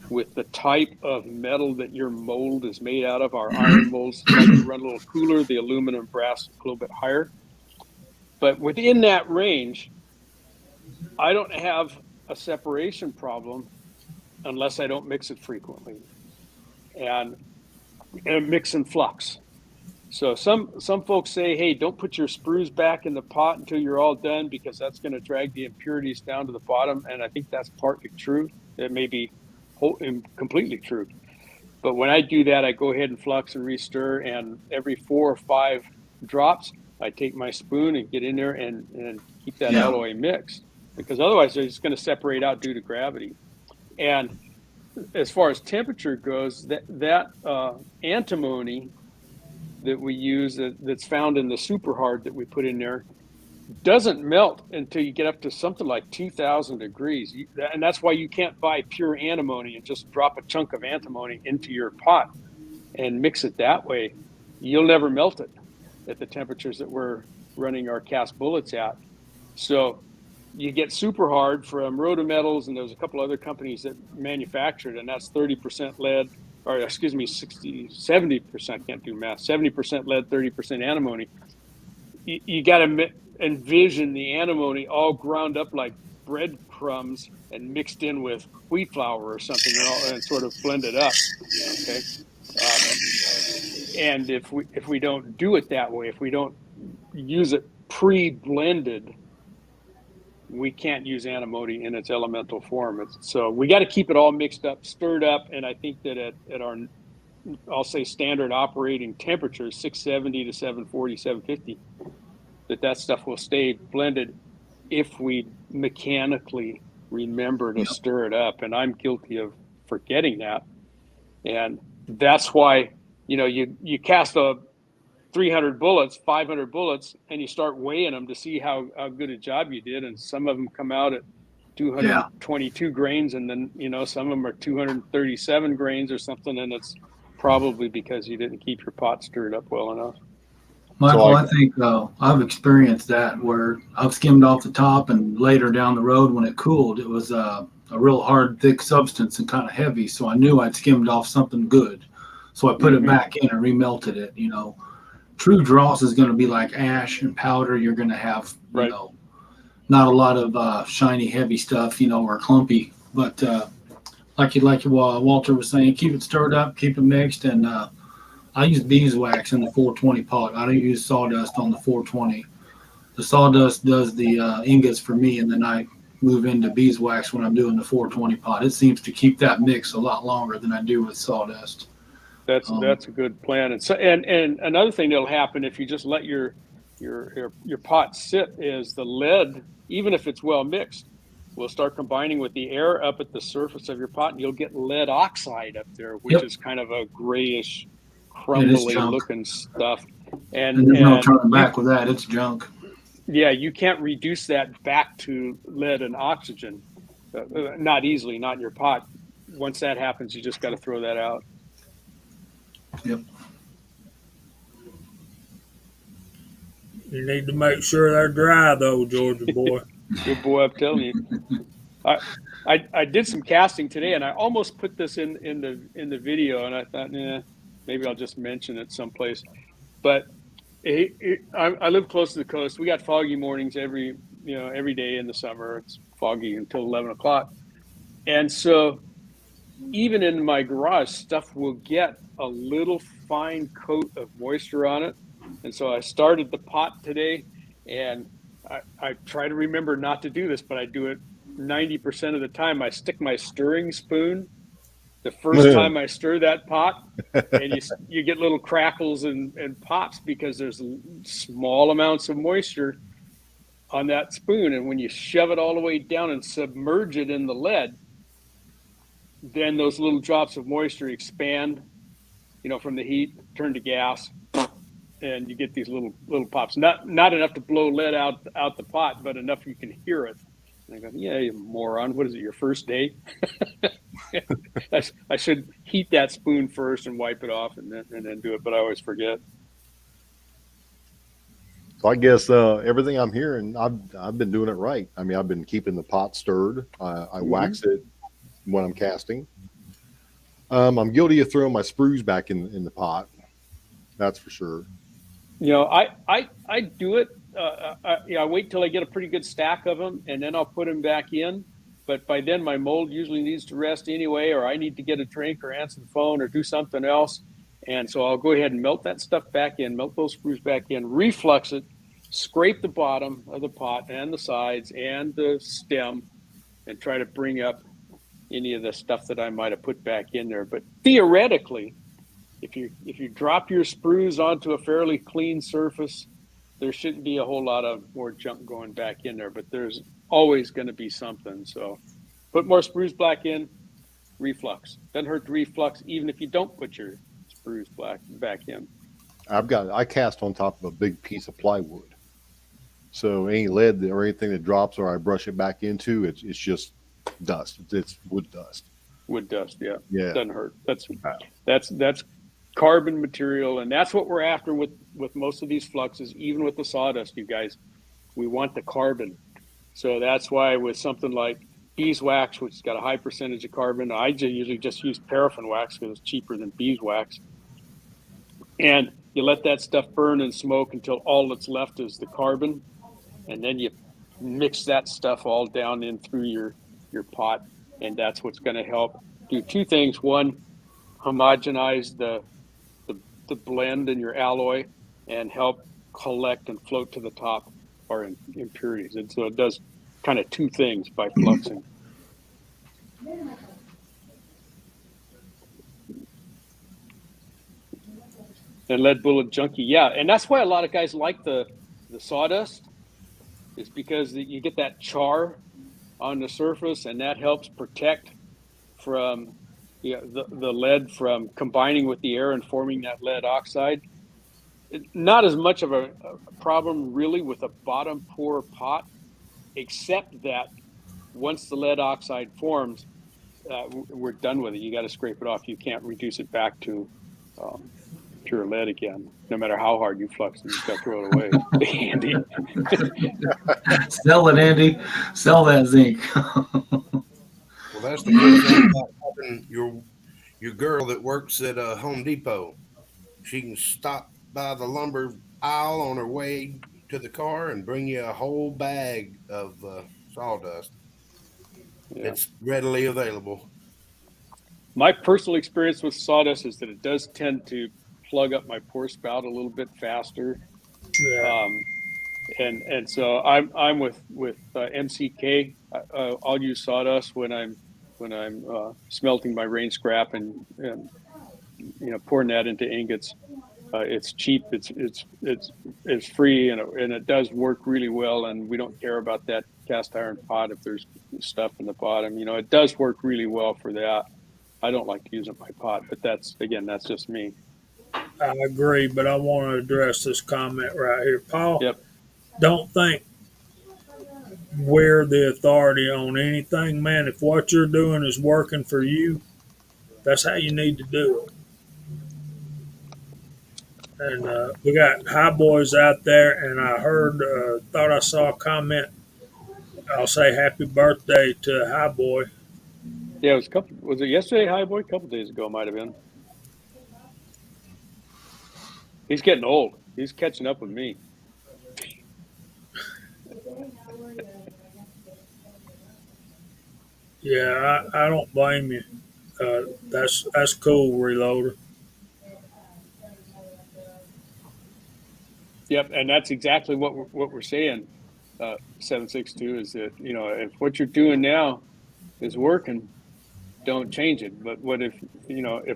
with the type of metal that your mold is made out of. Our iron molds like to run a little cooler, the aluminum brass a little bit higher. But within that range, I don't have a separation problem unless I don't mix it frequently and mix and flux. So some folks say, hey, don't put your sprues back in the pot until you're all done, because that's going to drag the impurities down to the bottom. And I think that's partly true. It may be completely true. But when I do that, I go ahead and flux and restir, and every 4 or 5 drops, I take my spoon and get in there and keep that Yeah. alloy mixed, because otherwise they're just going to separate out due to gravity. And as far as temperature goes, that antimony that we use that's found in the super hard that we put in there doesn't melt until you get up to something like 2,000 degrees. And that's why you can't buy pure antimony and just drop a chunk of antimony into your pot and mix it that way. You'll never melt it at the temperatures that we're running our cast bullets at. So you get super hard from Rotometals, and there's a couple other companies that manufacture it, and that's 30% lead, or excuse me, 70%, can't do math, 70% lead, 30% antimony. You got to envision the antimony all ground up like breadcrumbs and mixed in with wheat flour or something, and sort of blended up. Okay. And if we don't do it that way, if we don't use it pre-blended, we can't use antimony in its elemental form. So we got to keep it all mixed up, stirred up, and I think that at our, I'll say, standard operating temperature, 670 to 740, 750, that stuff will stay blended if we mechanically remember to stir it up. And I'm guilty of forgetting that. And that's why, you cast 300 bullets, 500 bullets, and you start weighing them to see how good a job you did. And some of them come out at 222 grains, and then, some of them are 237 grains or something. And it's probably because you didn't keep your pot stirred up well enough. Michael, I think I've experienced that where I've skimmed off the top, and later down the road when it cooled, it was a real hard, thick substance and kind of heavy. So I knew I'd skimmed off something good. So I put it back in and remelted it. True dross is going to be like ash and powder. You're going to have, not a lot of shiny, heavy stuff, or clumpy. But like Walter was saying, keep it stirred up, keep it mixed, and I use beeswax in the 420 pot. I don't use sawdust on the 420. The sawdust does the ingots for me, and then I move into beeswax when I'm doing the 420 pot. It seems to keep that mix a lot longer than I do with sawdust. That's a good plan. And so, and another thing that'll happen if you just let your pot sit is the lead, even if it's well mixed, will start combining with the air up at the surface of your pot, and you'll get lead oxide up there, which is kind of a grayish, crumbly looking stuff. And there's no turning back with that. It's junk. Yeah, you can't reduce that back to lead and oxygen. Not easily, not in your pot. Once that happens, you just got to throw that out. Yep. You need to make sure they're dry, though, Georgia boy. Good boy, I'm telling you. I did some casting today, and I almost put this in the video, and I thought, maybe I'll just mention it someplace. But I live close to the coast. We got foggy mornings every day in the summer. It's foggy until 11 o'clock, and so even in my garage, stuff will get a little fine coat of moisture on it. And so I started the pot today, and I try to remember not to do this, but I do it 90% of the time. I stick my stirring spoon the first time I stir that pot, and you get little crackles and pops because there's small amounts of moisture on that spoon. And when you shove it all the way down and submerge it in the lead, then those little drops of moisture expand, from the heat, turn to gas, and you get these little pops. Not enough to blow lead out the pot, but enough you can hear it. And I go, yeah, you moron. What is it, your first day? I should heat that spoon first and wipe it off and then do it, but I always forget. So I guess everything I'm hearing, I've been doing it right. I mean, I've been keeping the pot stirred. I wax it when I'm casting. I'm guilty of throwing my sprues back in the pot. That's for sure. I do it. I wait till I get a pretty good stack of them, and then I'll put them back in. But by then, my mold usually needs to rest anyway, or I need to get a drink or answer the phone or do something else. And so I'll go ahead and melt that stuff back in, melt those sprues back in, reflux it, scrape the bottom of the pot and the sides and the stem, and try to bring up, any of the stuff that I might have put back in there. But theoretically, if you drop your sprues onto a fairly clean surface, there shouldn't be a whole lot of more junk going back in there. But there's always going to be something. So put more sprues black in, reflux. Doesn't hurt to reflux even if you don't put your sprues back in. I cast on top of a big piece of plywood. So any lead or anything that drops or I brush it back into, it's just dust. It's wood dust. Wood dust, yeah. Yeah. Doesn't hurt. That's carbon material, and that's what we're after with most of these fluxes, even with the sawdust, you guys. We want the carbon. So that's why with something like beeswax, which has got a high percentage of carbon, I usually just use paraffin wax because it's cheaper than beeswax. And you let that stuff burn and smoke until all that's left is the carbon. And then you mix that stuff all down in through your pot. And that's what's going to help do two things. One, homogenize the blend in your alloy and help collect and float to the top our impurities. And so it does kind of two things by fluxing. And lead bullet junkie, yeah. And that's why a lot of guys like the sawdust, is because you get that char on the surface, and that helps protect from the lead from combining with the air and forming that lead oxide. Not as much of a problem really with a bottom pour pot, except that once the lead oxide forms, we're done with it. You got to scrape it off. You can't reduce it back to pure lead again, no matter how hard you flux it. You just got to throw it away. Andy. Sell it, Andy. Sell that zinc. Well, that's the good thing about having your girl that works at Home Depot. She can stop by the lumber aisle on her way to the car and bring you a whole bag of sawdust. Yeah. It's readily available. My personal experience with sawdust is that it does tend to plug up my pour spout a little bit faster. Yeah. And so I'm with MCK. I'll use sawdust when I'm smelting my rain scrap and pouring that into ingots. It's cheap. It's free, and it does work really well. And we don't care about that cast iron pot if there's stuff in the bottom. It does work really well for that. I don't like to use it in my pot, but that's just me. I agree, but I want to address this comment right here. Paul, Yep. Don't think we're the authority on anything, man. If what you're doing is working for you, that's how you need to do it. And we got high boys out there, and I thought I saw a comment. I'll say happy birthday to a high boy. Yeah, it was was it yesterday, high boy? A couple days ago, it might have been. He's getting old. He's catching up with me. Yeah, I don't blame you. That's cool, Reloader. Yep, and that's exactly what we're saying. 762 is that if what you're doing now is working, don't change it. But what if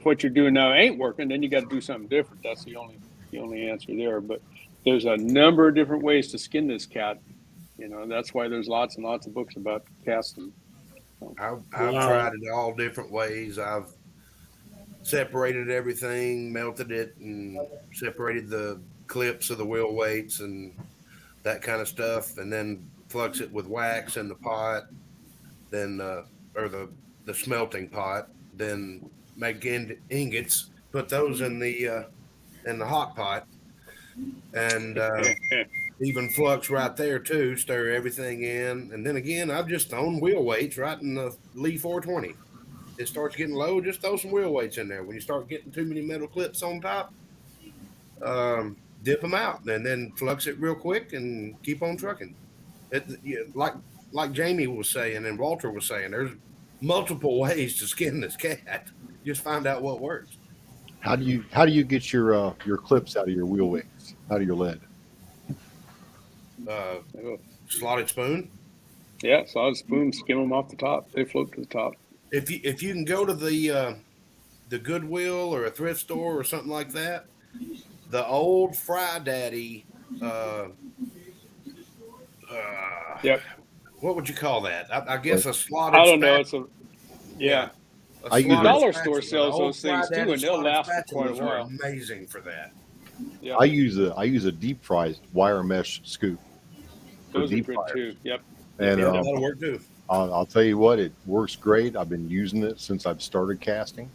what you're doing now ain't working, then you got to do something different. That's the only answer there. But there's a number of different ways to skin this cat. That's why there's lots and lots of books about casting. I've tried it all different ways. I've separated everything, melted it, and separated the clips of the wheel weights and that kind of stuff, and then flux it with wax in the pot, then or the smelting pot, then make ingots, put those in the hot pot, and even flux right there too. Stir everything in, and then again, I've just thrown wheel weights right in the Lee 420. It starts getting low, just throw some wheel weights in there. When you start getting too many metal clips on top, dip them out, and then flux it real quick and keep on trucking. Like Jamie was saying and Walter was saying, there's multiple ways to skin this cat. Just find out what works. How do you get your clips out of your wheel weights, out of your lead? Slotted spoon. Yeah, slotted spoon, skim them off the top. They float to the top. if you can go to the Goodwill or a thrift store or something like that, the old Fry Daddy, uh, uh, Yep. what would you call that? I But guess a I slotted don't know. spatula. It's a Yeah, yeah. a I use The a slotted dollar store spatula. The sells old those Fry things too, Daddy and they'll slotted last for quite a spatulas are while. amazing for that. Yep. I use a deep fry wire mesh scoop for Those are deep good too. fryers, Yep. Yep. and Yep, Yep. that'll work too. I'll tell you what, it works great. I've been using it since I've started casting,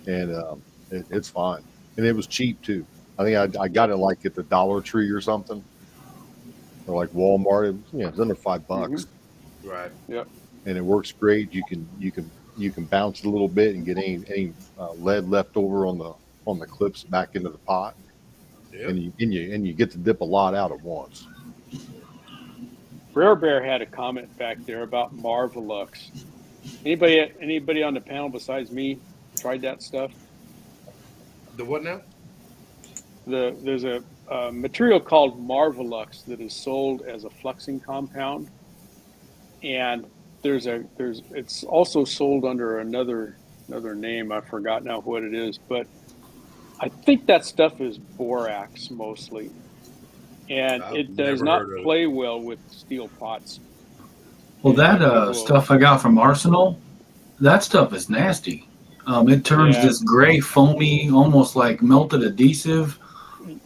and it's fine. And it was cheap too. I think I got Yep. it like at the Dollar Tree or something, or like Walmart. It's under Mm-hmm. $5, Right. Yep. and it works great. You can bounce it a little bit and get any lead left over on the clips back into the pot, Yep. and you get to dip a lot out at once. Rare Bear had a comment back there about Marvelux. Anybody on the panel besides me tried that stuff? The what now? There's a material called Marvelux that is sold as a fluxing compound, and there's it's also sold under another name. I forgot now what it is, but I think that stuff is borax mostly, and I've it does never not heard of it. play well with steel pots. Well, And that it will, stuff I got from Arsenal, that stuff is nasty. It turns yeah, this gray, foamy, almost like melted adhesive.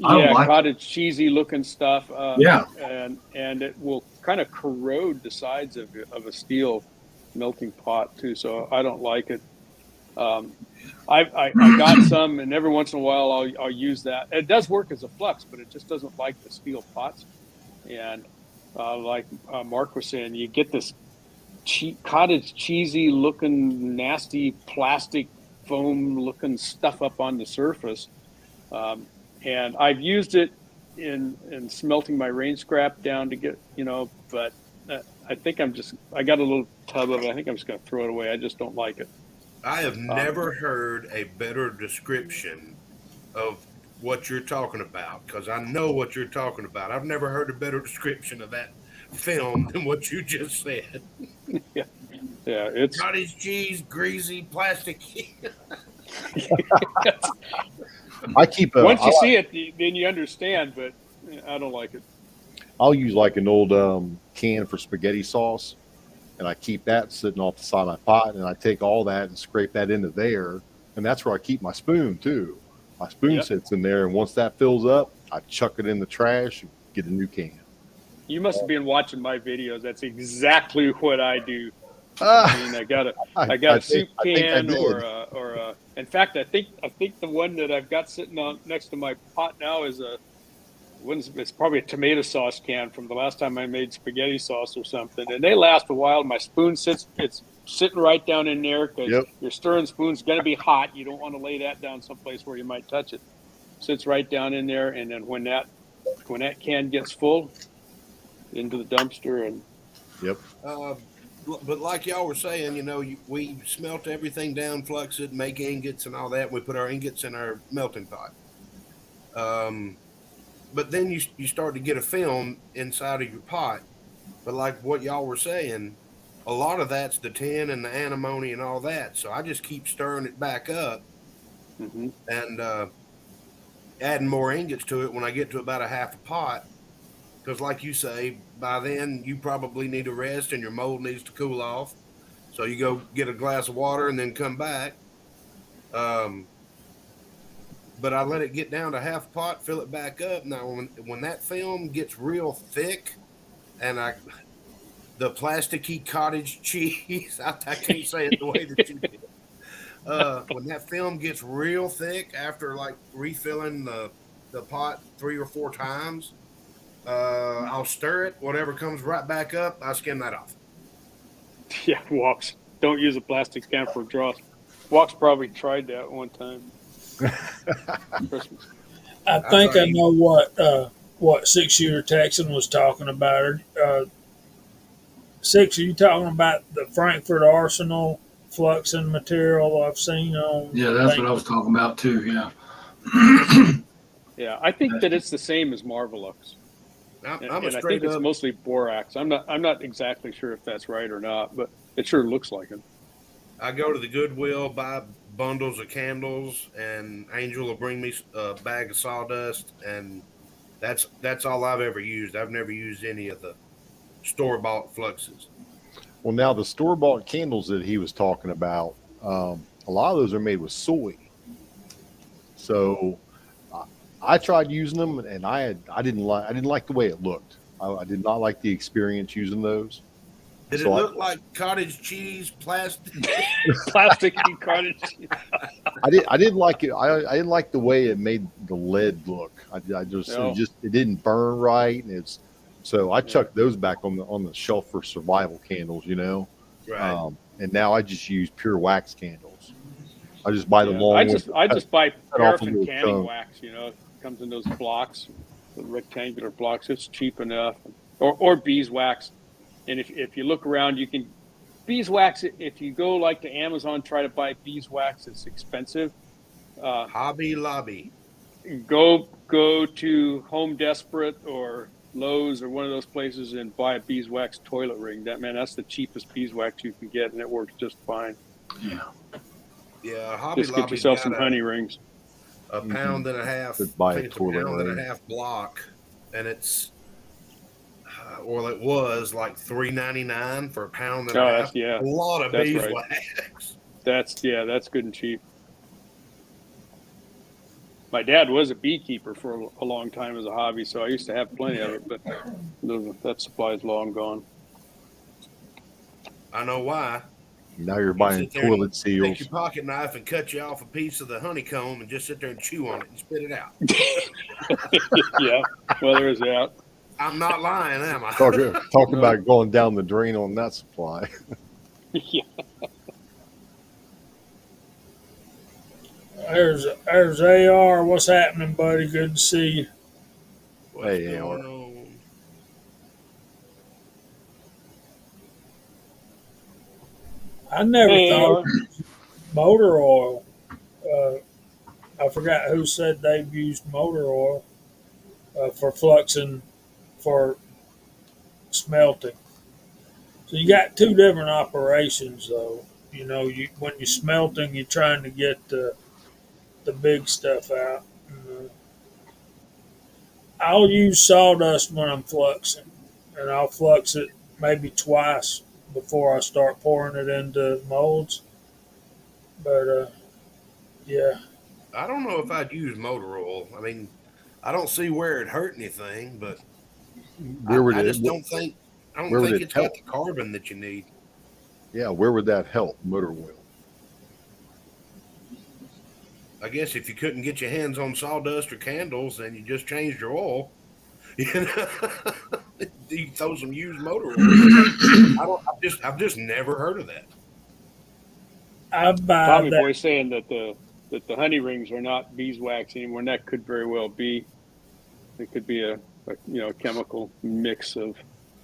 I don't yeah, like it. cottage cheesy looking stuff, Yeah. and it will kind of corrode the sides of a steel melting pot too. So I don't like it. Um, I got some, and every once in a while I'll use that. It does work as a flux, but it just doesn't like the steel pots. And like Mark was saying, you get this cottage cheesy looking, nasty plastic foam looking stuff up on the surface. Um, and I've used it in smelting my rain scrap down to get, but I think I got a little tub of it. I think I'm just going to throw it away. I just don't like it. I have Um, never heard a better description of what you're talking about because I know what you're talking about. I've never heard a better description of that film than what you just said. yeah, yeah, it's Cottage cheese, greasy, plastic. I keep a once you see it, then you understand. But I don't like it. I'll use like an old can for spaghetti sauce, and I keep that sitting off the side of my pot, and I take all that and scrape that into there, and that's where I keep my spoon too. My spoon Yep. sits in there, and once that fills up, I chuck it in the trash and get a new can. You must have been watching my videos. That's exactly what I do. Ah, I mean, I got a soup I think I can did. or a. In fact, I think the one that I've got sitting on next to my pot now is it's probably a tomato sauce can from the last time I made spaghetti sauce or something, and they last a while. My spoon it's sitting right down in there because Yep. your stirring spoon's going to be hot. You don't want to lay that down someplace where you might touch it. Sits right down in there, and then when that can gets full, into the dumpster and Yep. But like y'all were saying, we smelt everything down, flux it, make ingots and all that. We put our ingots in our melting pot. But then you start to get a film inside of your pot. But like what y'all were saying, a lot of that's the tin and the antimony and all that. So I just keep stirring it back up and adding more ingots to it when I get to about a half a pot. Because like you say, by then you probably need a rest and your mold needs to cool off. So you go get a glass of water and then come back. But I let it get down to half a pot, fill it back up. Now, when that film gets real thick and the plasticky cottage cheese, I can't say it the way that you did. When that film gets real thick after like refilling the pot 3 or 4 times, I'll stir it. Whatever comes right back up, I skim that off. yeah, Walks. Don't use a plastic can for draws. Walks probably tried that one time. Christmas. I think I know what 6-shooter Texan was talking about. Six, are you talking about the Frankfurt Arsenal fluxing material I've seen on? Yeah, that's what I was talking about too. Yeah. Yeah, I think that it's the same as Marvelux, I'm and a I think straight it's up. mostly borax. I'm not exactly sure if that's right or not, but it sure looks like it. I go to the Goodwill, buy bundles of candles, and Angel will bring me a bag of sawdust, and that's all I've ever used. I've never used any of the store bought fluxes. Well, now the store bought candles that he was talking about, a lot of those are made with soy. So I, I tried using them, and I didn't like the way it looked. I did not like the experience using those. Did it So look like cottage cheese plastic? Plasticky cottage. I didn't like it. I didn't like the way it made the lead look. I just No. it didn't burn right, and it's so I Yeah. chucked those back on the shelf for survival candles, Right. and now I just use pure wax candles. I just buy the Yeah. long ones. I just buy cut off a paraffin little canning chunk. wax. It comes in those blocks, the rectangular blocks. It's cheap enough, or beeswax. And if you look around, you can beeswax. If you go like to Amazon, try to buy beeswax. It's expensive. Hobby Lobby. Go to Home Desperate or Lowe's or one of those places and buy a beeswax toilet ring. That's the cheapest beeswax you can get, and it works just fine. Yeah. Yeah, Hobby Just get Lobby's yourself got some honey rings. a pound and a half. Could buy I a think it's a toilet pound and ring. a half block, and it's well, it was like $3.99 for a pound and a Oh, half. yeah, A lot of that's right. beeswax. That's good and cheap. My dad was a beekeeper for a long time as a hobby, so I used to have plenty of it, but that supply is long gone. I know why. Now you're You buying sit there and toilet take seals. your pocket knife and cut you off a piece of the honeycomb and just sit there and chew on it and spit it out. Yeah, well, there is that. I'm not lying, am I? Talk No. about going down the drain on that supply. Yeah. There's AR. What's happening, buddy? Good to see you. What's Hey, going on? I never Hey, thought AR. motor oil. I forgot who said they've used motor oil for fluxing for smelting. So you got two different operations, though. When you're smelting, you're trying to get the big stuff out. I'll use sawdust when I'm fluxing, and I'll flux it maybe twice before I start pouring it into molds. But yeah, I don't know if I'd use motor oil. I mean, I don't see where it hurt anything, but Where would I it? just don't think Where would it it's help? got the carbon that you need. Yeah, where would that help? Motor oil. I guess if you couldn't get your hands on sawdust or candles, then you just changed your oil. You throw some used motor oil. I've just never heard of that. I buy Tommy that. Boy saying that the honey rings are not beeswax anymore, and that could very well be. It could be a chemical mix of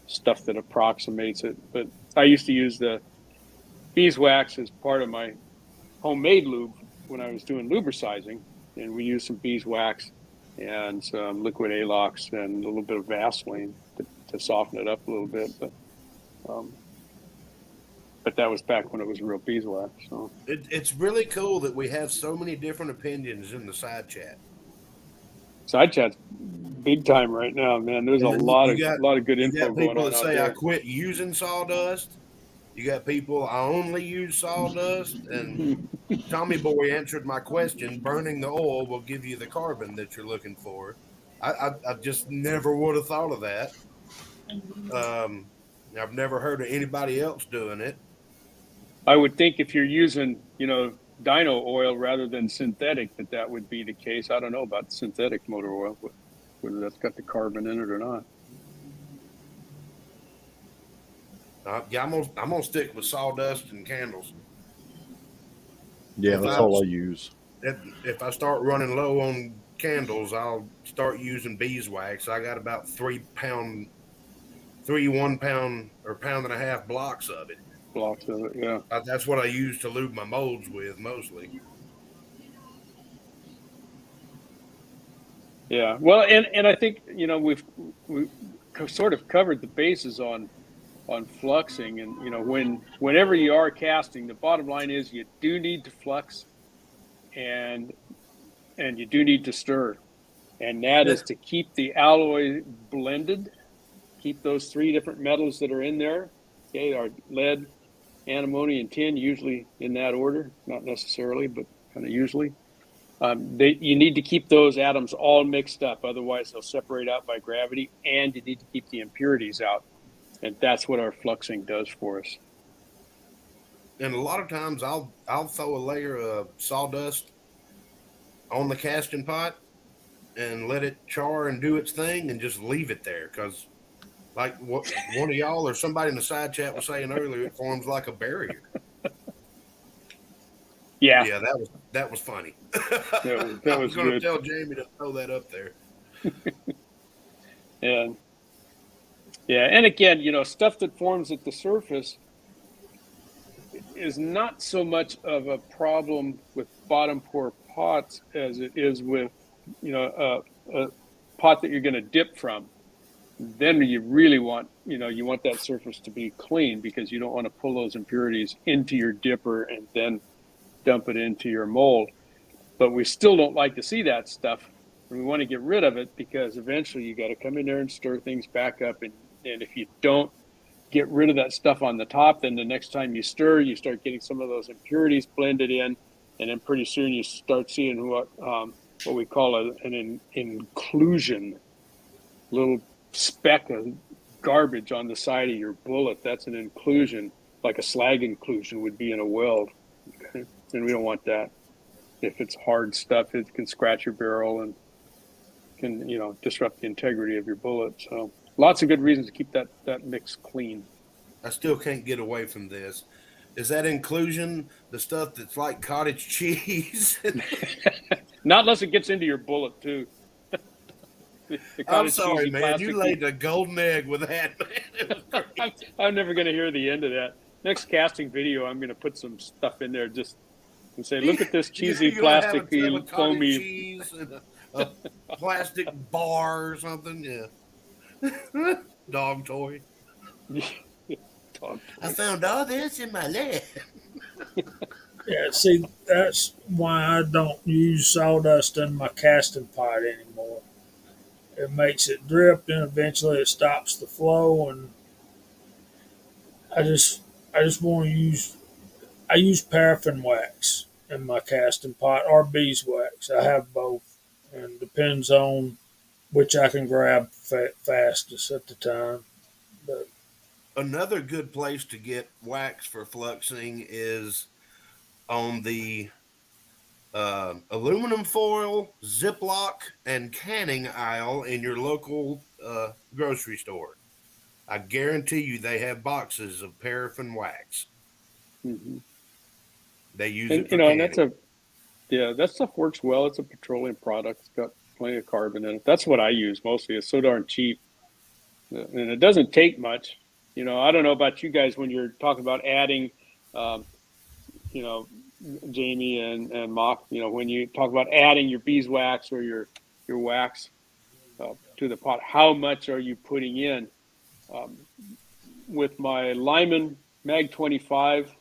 stuff that approximates it. But I used to use the beeswax as part of my homemade lube when I was doing lubricizing, and we used some beeswax and some liquid Alox and a little bit of Vaseline to soften it up a little bit. But that was back when it was real beeswax. So It's really cool that we have so many different opinions in the side chat. side chat's big time right now, man. There's a And then lot you of good you info got going people on that out say I there. quit using sawdust. You got people I only use sawdust, and Tommy Boy answered my question. Burning the oil will give you the carbon that you're looking for. I just never would have thought of that. Um, I've never heard of anybody else doing it. I would think if you're using, dyno oil rather than synthetic, that would be the case. I don't know about synthetic motor oil, whether that's got the carbon in it or not. Yeah, I'm gonna stick with sawdust and candles. Yeah, If that's I all I use. if I start running low on candles, I'll start using beeswax. I got about 3 1 pound or pound and a half blocks of it. Blocks of it, yeah. That's what I use to lube my molds with mostly. Yeah. Well, and I think, we've sort of covered the bases on on fluxing. And whenever you are casting, the bottom line is you do need to flux, and you do need to stir, and that is to keep the alloy blended, keep those three different metals that are in there. Okay, our lead, antimony, and tin, usually in that order, not necessarily, but kind of usually. You need to keep those atoms all mixed up, otherwise they'll separate out by gravity, and you need to keep the impurities out, and that's what our fluxing does for us. And a lot of times I'll throw a layer of sawdust on the casting pot and let it char and do its thing and just leave it there, because like what one of y'all or somebody in the side chat was saying earlier, it forms like a barrier. Yeah, that was funny. that I was was going to good. tell Jamie to throw that up there. And and again, stuff that forms at the surface is not so much of a problem with bottom pour pots as it is with a pot that you're going to dip from. Then you really want you want that surface to be clean, because you don't want to pull those impurities into your dipper and then dump it into your mold. But we still don't like to see that stuff, and we want to get rid of it, because eventually you got to come in there and stir things back up, and if you don't get rid of that stuff on the top, then the next time you stir, you start getting some of those impurities blended in, and then pretty soon you start seeing what we call an inclusion, little speck of garbage on the side of your bullet. That's an inclusion, like a slag inclusion would be in a weld. Okay? And we don't want that. If it's hard stuff, it can scratch your barrel and can disrupt the integrity of your bullet. So lots of good reasons to keep that mix clean. I still can't get away from this. Is that inclusion the stuff that's like cottage cheese? Not unless it gets into your bullet too. I'm sorry, man. You laid a golden egg with that, man. I'm never going to hear the end of that. Next casting video, I'm going to put some stuff in there just and say, look at this cheesy plastic foamy cheese and a plastic bar or something. Yeah. Dog toy. I found all this in my lab. Yeah, see, that's why I don't use sawdust in my casting pot anymore. It makes it drip, and eventually it stops the flow. And I just want to use paraffin wax in my casting pot, or beeswax. I have both, and depends on which I can grab fastest at the time. But Another good place to get wax for fluxing is on the aluminum foil, Ziploc, and canning aisle in your local grocery store. I guarantee you they have boxes of paraffin wax. Mm-hmm. They use and, it for canning. And that stuff works well. It's a petroleum product. It's got plenty of carbon in it. That's what I use mostly. It's so darn cheap, and it doesn't take much. I don't know about you guys when you're talking about adding, Jamie and Mock, when you talk about adding your beeswax or your wax to the pot, how much are you putting in? With my Lyman Mag 25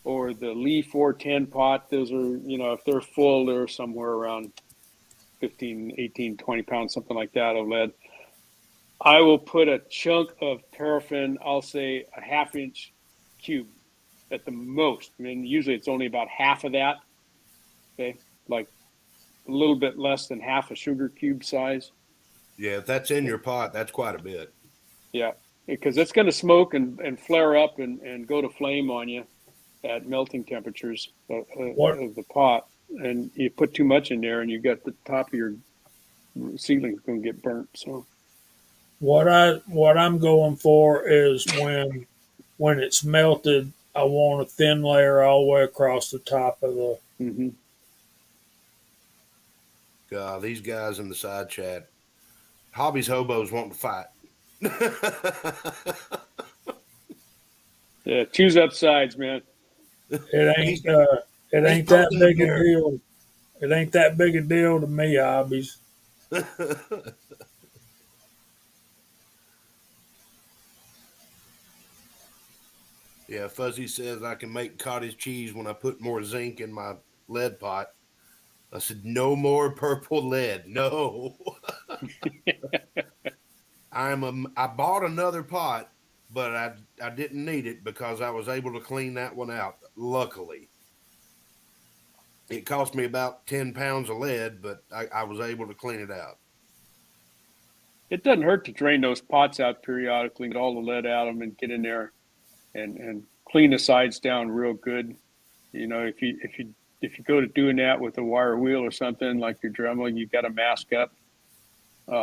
or the Lee 410 pot, those are, if they're full, they're somewhere around 15, 18, 20 pounds, something like that of lead. I will put a chunk of paraffin, I'll say a half-inch cube at the most. I mean, usually it's only about half of that, okay? Like a little bit less than half a sugar cube size. Yeah, if that's in your pot, that's quite a bit. Yeah, because it's going to smoke and flare up and go to flame on you at melting temperatures of the pot. And you put too much in there and you got the top of your seedling's going to get burnt. So what I'm going for is when it's melted, I want a thin layer all the way across the top of the. Mm-hmm. God, these guys in the side chat, hobbies hobos wanting to fight. Yeah, choose up sides, man. It ain't that big a deal. It ain't that big a deal to me, hobbies. Yeah, Fuzzy says I can make cottage cheese when I put more zinc in my lead pot. I said, no more purple lead. No. I bought another pot, but I didn't need it because I was able to clean that one out. Luckily, it cost me about 10 pounds of lead, but I was able to clean it out. It doesn't hurt to drain those pots out periodically, get all the lead out of them, and get in there and clean the sides down real good. You know, if you go to doing that with a wire wheel or something like your Dremel, you got to mask up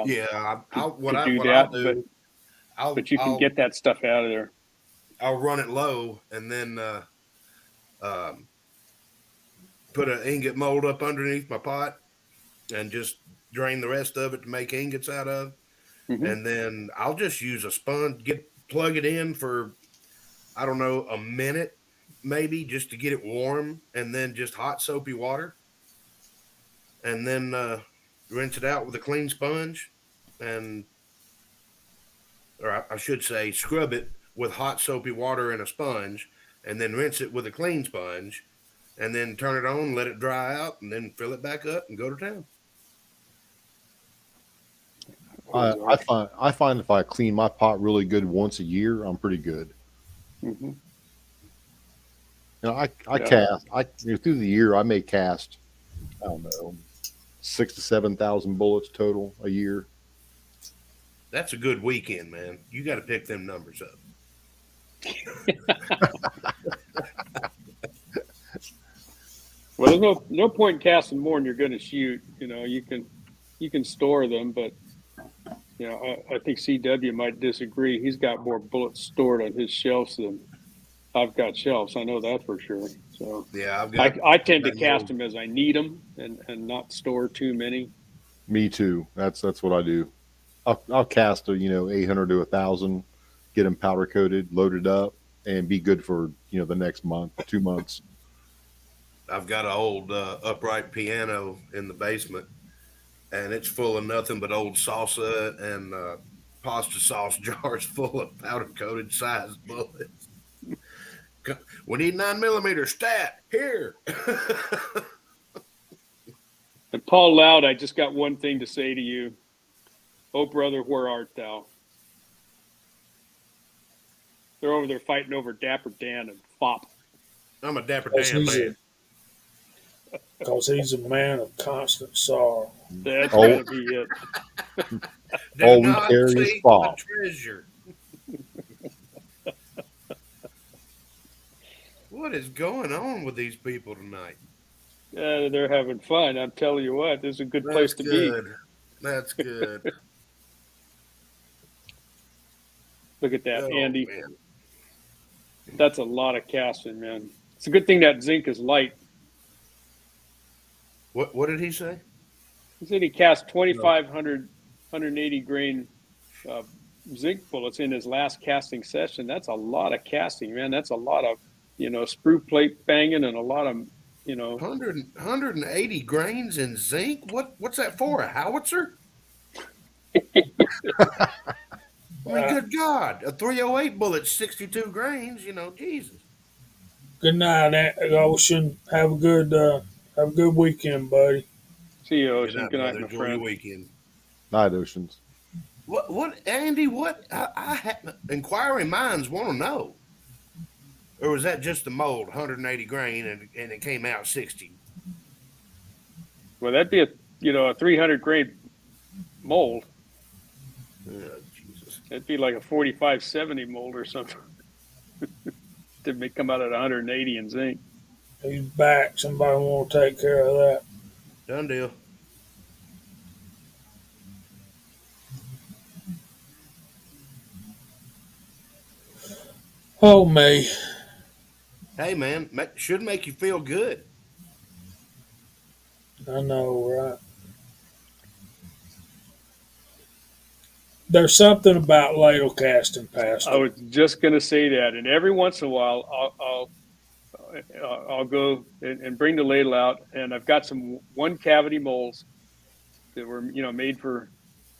Yeah, to do what I'll that. But do, I'll but you can I'll get that stuff out of there. I'll run it low and then um, put an ingot mold up underneath my pot and just drain the rest of it to make ingots out of. Mm-hmm. And then I'll just use a sponge, plug it in for, I don't know, a minute maybe, just to get it warm, and then just hot soapy water, and then rinse it out with a clean sponge, and or I should say scrub it with hot soapy water and a sponge, and then rinse it with a clean sponge, and then turn it on, let it dry out, and then fill it back up and go to town. I find if I clean my pot really good once a year, I'm pretty good. Mm-hmm. You know, I Yeah. cast. Through the year, I may cast, I don't know, 6,000 to 7,000 bullets total a year. That's a good weekend, man. You got to pick them numbers up. Well, there's no point in casting more than you're going to shoot. You know, you can store them, but you know, I think CW might disagree. He's got more bullets stored on his shelves than I've got shelves. I know that for sure. So Yeah, I've got. I tend to cast them as I need them and not store too many. Me too. That's what I do. I'll cast 800 to 1,000, get them powder coated, loaded up, and be good for the next month, 2 months. I've got an old upright piano in the basement, and it's full of nothing but old salsa and pasta sauce jars full of powder coated sized bullets. We need 9mm stat here. And Paul Loud, I just got one thing to say to you. Oh, brother, where art thou? They're over there fighting over Dapper Dan and Fop. I'm a Dapper Because Dan he's man. he's a man of constant sorrow. That's Oh. going to be it. Do All we not carry is seek the Fop. treasure. What is going on with these people tonight? They're having fun. I'm telling you what, this is a good place to be. That's good. Look at that, Oh, Andy. man. That's a lot of casting, man. It's a good thing that zinc is light. What did he say? He said he cast 2,500, 180 grain zinc bullets in his last casting session. That's a lot of casting, man. That's a lot of, sprue plate banging and a lot of, 180 grains in zinc? What's that for? A howitzer? I mean, good God. A 308 bullet, 62 grains, Jesus. Good night, Ocean. Have a good weekend, buddy. See you, Ocean. Good night, brother. my Enjoy friend. your weekend. Night, Oceans. Andy, inquiring minds want to know. Or was that just the mold, 180 grain, and it came out 60? Well, that'd be a 300 grain mold. Oh, Jesus. It'd be like a 4570 mold or something. It may come out at 180 in zinc. He's back. Somebody want to take care of that. Done deal. Oh, me. Hey, man, should make you feel good. I know, right? There's something about ladle casting, Pastor. I was just going to say that. And every once in a while, I'll go and bring the ladle out, and I've got some one cavity molds that were made for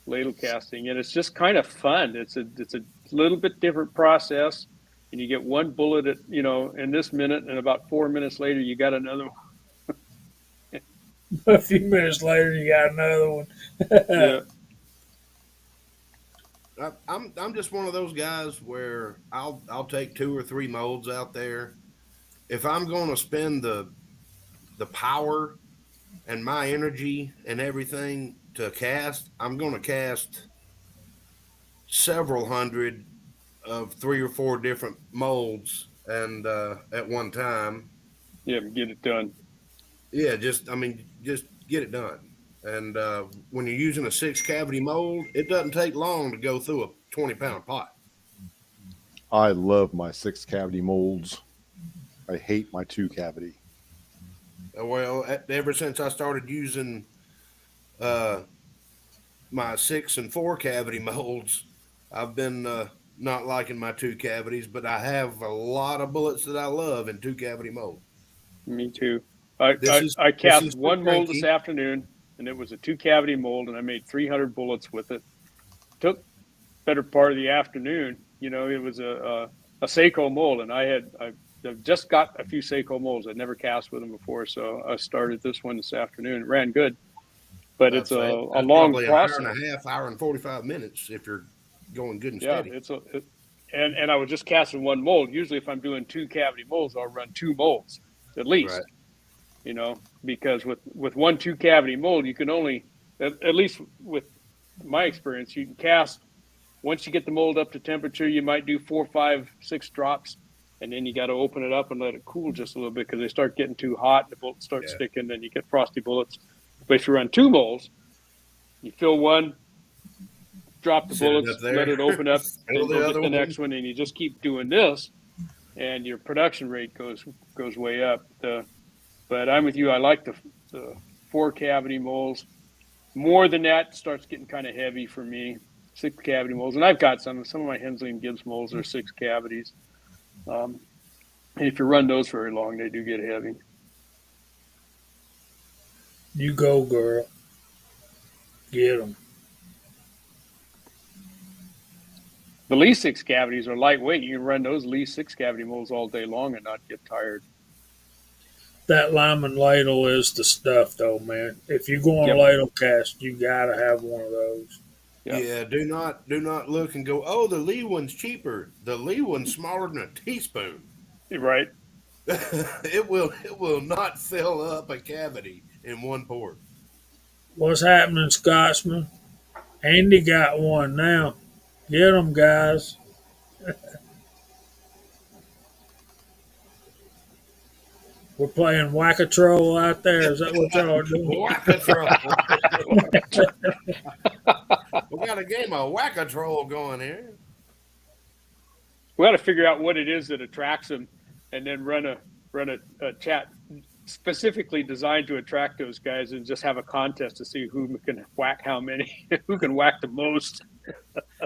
ladle casting, and it's just kind of fun. It's a little bit different process. and you get one bullet at, in this minute, and about 4 minutes later, you got another one. A few minutes later, you got another one. Yeah. I'm just one of those guys where I'll take 2 or 3 molds out there. If I'm going to spend the power and my energy and everything to cast, I'm going to cast several hundred of 3 or 4 different molds and at one time. Yeah, get it done. Yeah, just get it done. And when you're using a 6 cavity mold, it doesn't take long to go through a 20-pound pot. I love my 6 cavity molds. I hate my 2 cavity. Well, ever since I started using my 6 and 4 cavity molds, I've been not liking my 2 cavities, but I have a lot of bullets that I love in 2 cavity mold. Me too. I cast one mold this afternoon, and it was a 2 cavity mold, and I made 300 bullets with it. Took better part of the afternoon. It was a Seiko mold, and I've just got a few Seiko molds. I'd never cast with them before, so I started this one this afternoon. It ran good, but it's a long process. An hour and a half, hour and 45 minutes if you're going good and Yeah, steady. And I was just casting one mold. Usually, if I'm doing 2 cavity molds, I'll run 2 molds at least. Right. Because with one 2 cavity mold, you can only, at least with my experience, you can cast. Once you get the mold up to temperature, you might do 4, 5, 6 drops, and then you got to open it up and let it cool just a little bit because they start getting too hot and the bullets start sticking, then you get frosty bullets. But if you run 2 molds, you fill one, drop the bullets, let it open up, and go get the next one, and you just keep doing this, and your production rate goes way up. But I'm with you. I like the 4 cavity molds. More than that starts getting kind of heavy for me. 6 cavity molds, and I've got some of my Hensley and Gibbs molds are 6 cavities. And if you run those very long, they do get heavy. You go, girl. Get them. The Lee 6 cavities are lightweight. You can run those Lee 6 cavity molds all day long and not get tired. That Lyman ladle is the stuff, though, man. If you go on a ladle cast, you gotta have one of those. Yeah, do not look and go, oh, the Lee one's cheaper. The Lee one's smaller than a teaspoon. Right. It will not fill up a cavity in one pour. What's happening, Scotsman? Andy got one now. Get them, guys. We're playing whack-a-troll out there. Is that what y'all are doing? Whack-a-troll. We got a game of whack-a-troll going here. We got to figure out what it is that attracts them, and then run a chat specifically designed to attract those guys, and just have a contest to see who can whack how many, who can whack the most.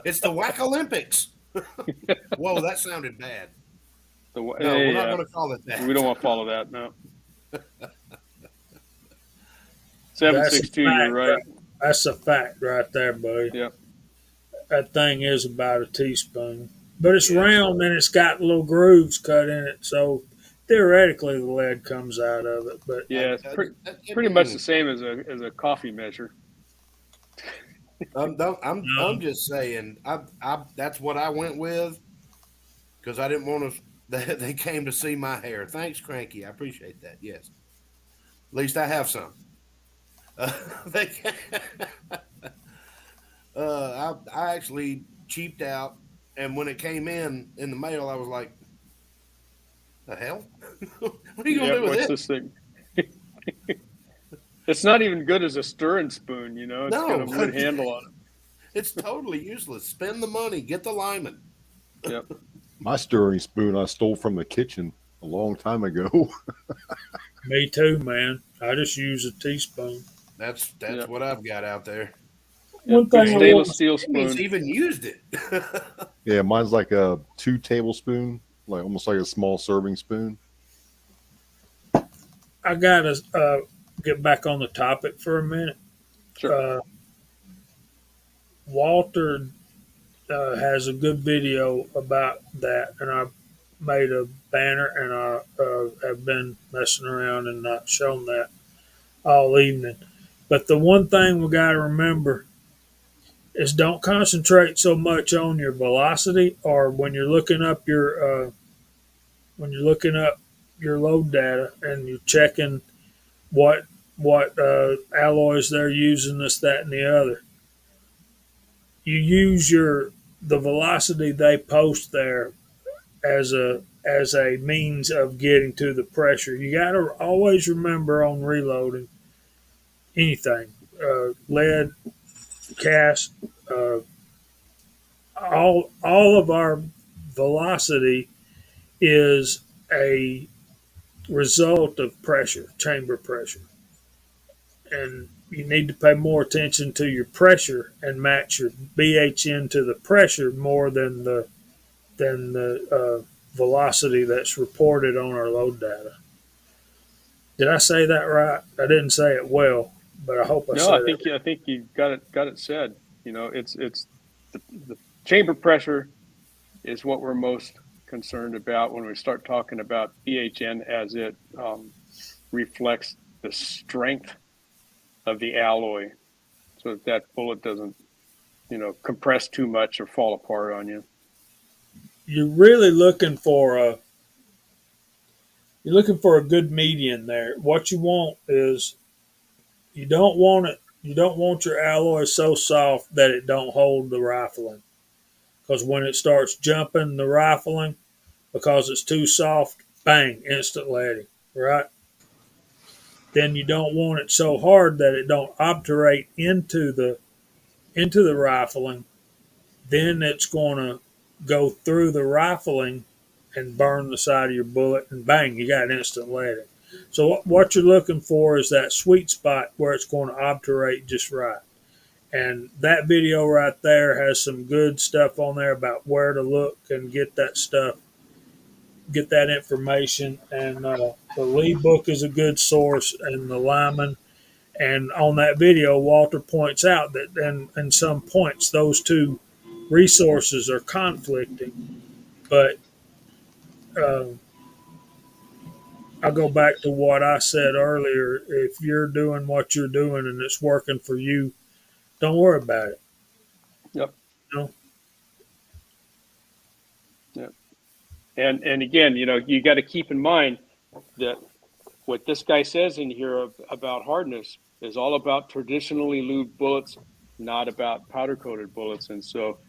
It's the Whack Olympics. Whoa, that sounded bad. We're not going to call it that. We don't want to follow that. No. 762. You're right. That's a fact right there, buddy. Yeah. That thing is about a teaspoon, but it's round and it's got little grooves cut in it, so theoretically the lead comes out of it. But yeah, it's pretty much the same as a coffee measure. I'm just saying. That's what I went with because I didn't want to. They came to see my hair. Thanks, Cranky. I appreciate that. Yes. At least I have some. I actually cheaped out, and when it came in the mail, I was like, "The hell? What are you gonna do with this thing?" It's not even good as a stirring spoon, It's got a wood handle on it. It's totally useless. Spend the money. Get the Lyman. Yep. My stirring spoon I stole from the kitchen a long time ago. Me too, man. I just use a teaspoon. That's what I've got out there. One thing stainless steel spoon. He's even used it. Yeah, mine's like a 2 tablespoon, like almost like a small serving spoon. I gotta get back on the topic for a minute. Sure. Walter has a good video about that, and made a banner, and I have been messing around and not shown that all evening. But the one thing we got to remember is don't concentrate so much on your velocity, or when you're looking up your load data and you're checking what alloys they're using, this, that, and the other. You use the velocity they post there as a means of getting to the pressure. You got to always remember on reloading anything, lead, cast, uh, all of our velocity is a result of pressure, chamber pressure, and you need to pay more attention to your pressure and match your BHN to the pressure more than the velocity that's reported on our load data. Did I say that right? I didn't say it well, but I hope I No, said it. I think you got it said. It's the chamber pressure is what we're most concerned about when we start talking about BHN, as it reflects the strength of the alloy, so that bullet doesn't compress too much or fall apart on you. You're really looking for a good median there. What you want is you don't want your alloy so soft that it don't hold the rifling. Because when it starts jumping the rifling because it's too soft, bang, instant leading, right? Then you don't want it so hard that it don't obturate into the rifling. Then it's going to go through the rifling and burn the side of your bullet, and bang, you got instant leading. So what you're looking for is that sweet spot where it's going to obturate just right. And that video right there has some good stuff on there about where to look and get that stuff, get that information. And the Lee book is a good source, and the Lyman. And on that video, Walter points out that in some points, those two resources are conflicting. But uh, I go back to what I said earlier. If you're doing what you're doing and it's working for you, don't worry about it. Yep. You know? Yep. And again, you got to keep in mind that what this guy says in here about hardness is all about traditionally lubed bullets, not about powder coated bullets. And so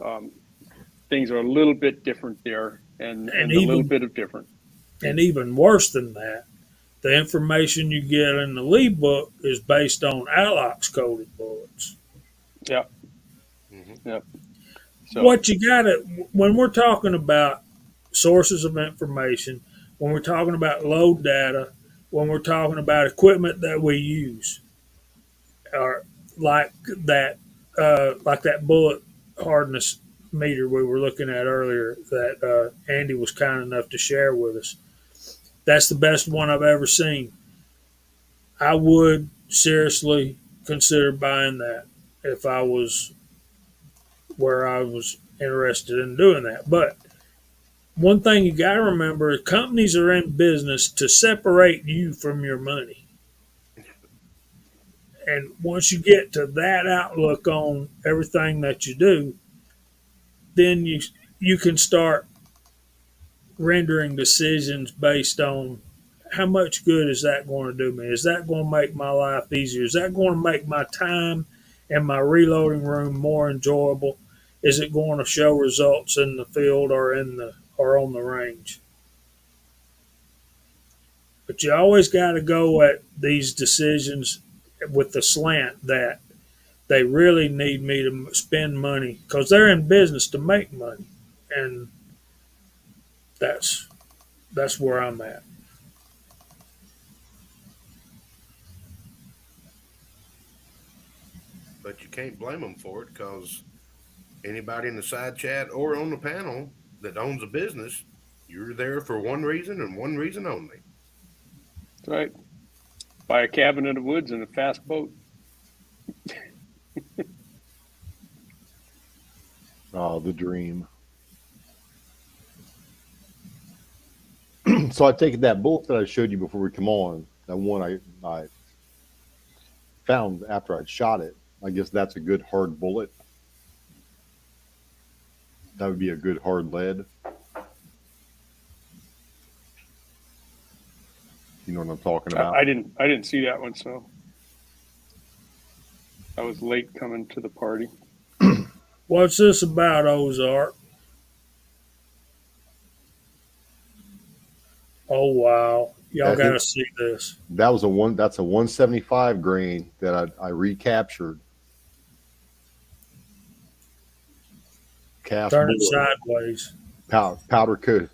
um, things are a little bit different there, and And a little even bit of different. and even worse than that, the information you get in the Lee book is based on Alox coated bullets. Yeah. Mm-hmm. Yep. So What you got to, when we're talking about sources of information, when we're talking about load data, when we're talking about equipment that we use, or like like that bullet hardness meter we were looking at earlier that Andy was kind enough to share with us. That's the best one I've ever seen. I would seriously consider buying that if I was where I was interested in doing that. But one thing you got to remember is companies are in business to separate you from your money. And once you get to that outlook on everything that you do, then you can start rendering decisions based on how much good is that going to do me? Is that going to make my life easier? Is that going to make my time in my reloading room more enjoyable? Is it going to show results in the field or on the range? But you always got to go at these decisions with the slant that they really need me to spend money because they're in business to make money, and that's that's where I'm at. But you can't blame them for it because anybody in the side chat or on the panel that owns a business, you're there for one reason and one reason only. that's right. Buy a cabin in the woods and a fast boat. Oh, the dream. So I take it that bullet that I showed you before we come on, that one I found after I'd shot it. I guess that's a good hard bullet. That would be a good hard lead. You know what I'm talking about? I didn't see that one, so I was late coming to the party. What's this about, Ozark? Oh wow, y'all I got to think see this. that was that's a 175 grain that I recaptured. Cast Turn it bullet, sideways. powder coat.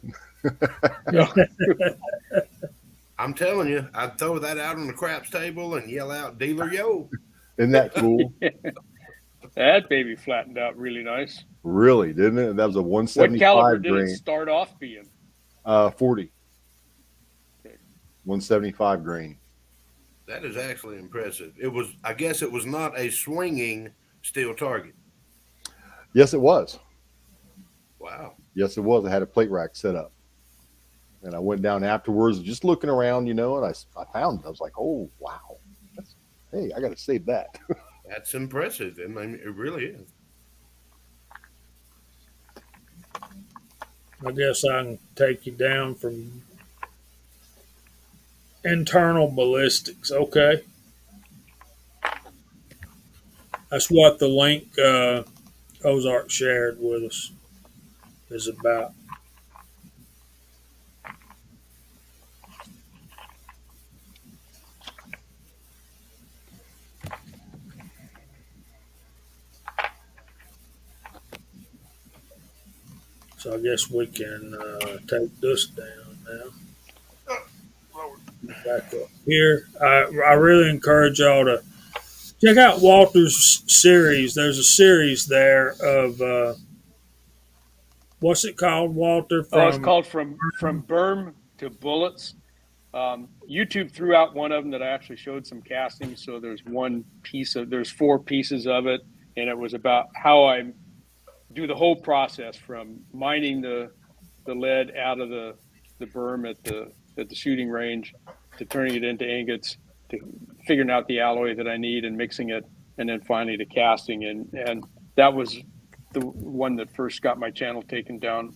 I'm telling you, I'd throw that out on the craps table and yell out, "Dealer, yo!" Isn't that cool? That baby flattened out really nice. Really, didn't it? That was a What caliber 175 did it grain. start off being? 40. Okay. 175 grain. That is actually impressive. It was, I guess, it was not a swinging steel target. Yes, it was. Wow. Yes, it was. I had a plate rack set up. And I went down afterwards, just looking around, and I found it. I was like, oh, wow. Hey, I got to save that. That's impressive. I mean, it really is. I guess I can take you down from internal ballistics. Okay, that's what the link Ozark shared with us is about. So I guess we can take this down now. Back up here. I really encourage y'all to check out Walter's series. There's a series there of what's it called, Walter? It's called From Berm to Bullets. YouTube threw out one of them that I actually showed some casting. So there's there's 4 pieces of it, and it was about how I do the whole process from mining the lead out of the berm at the shooting range to turning it into ingots to figuring out the alloy that I need and mixing it, and then finally to casting. And that was the one that first got my channel taken down.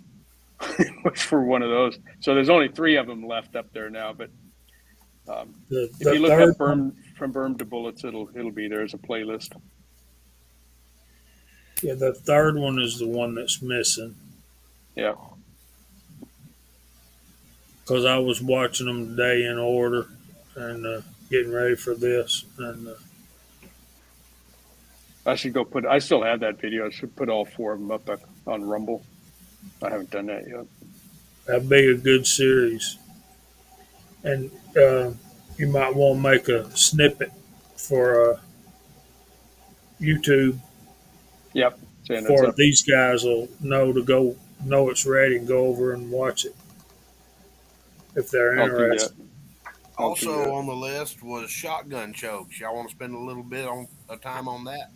Was for one of those. So there's only 3 of them left up there now. But if you look up From Berm to Bullets, it'll be there as a playlist. Yeah, the third one is the one that's missing. Yeah. Because I was watching them today in order and getting ready for this. And I should go I still have that video. I should put all 4 of them up on Rumble. I haven't done that yet. that'd be a good series. And you might want to make a snippet for YouTube. Yep. For these guys will know it's ready and go over and watch it if they're interested. Also on the list was shotgun chokes. Y'all want to spend a little bit of time on that?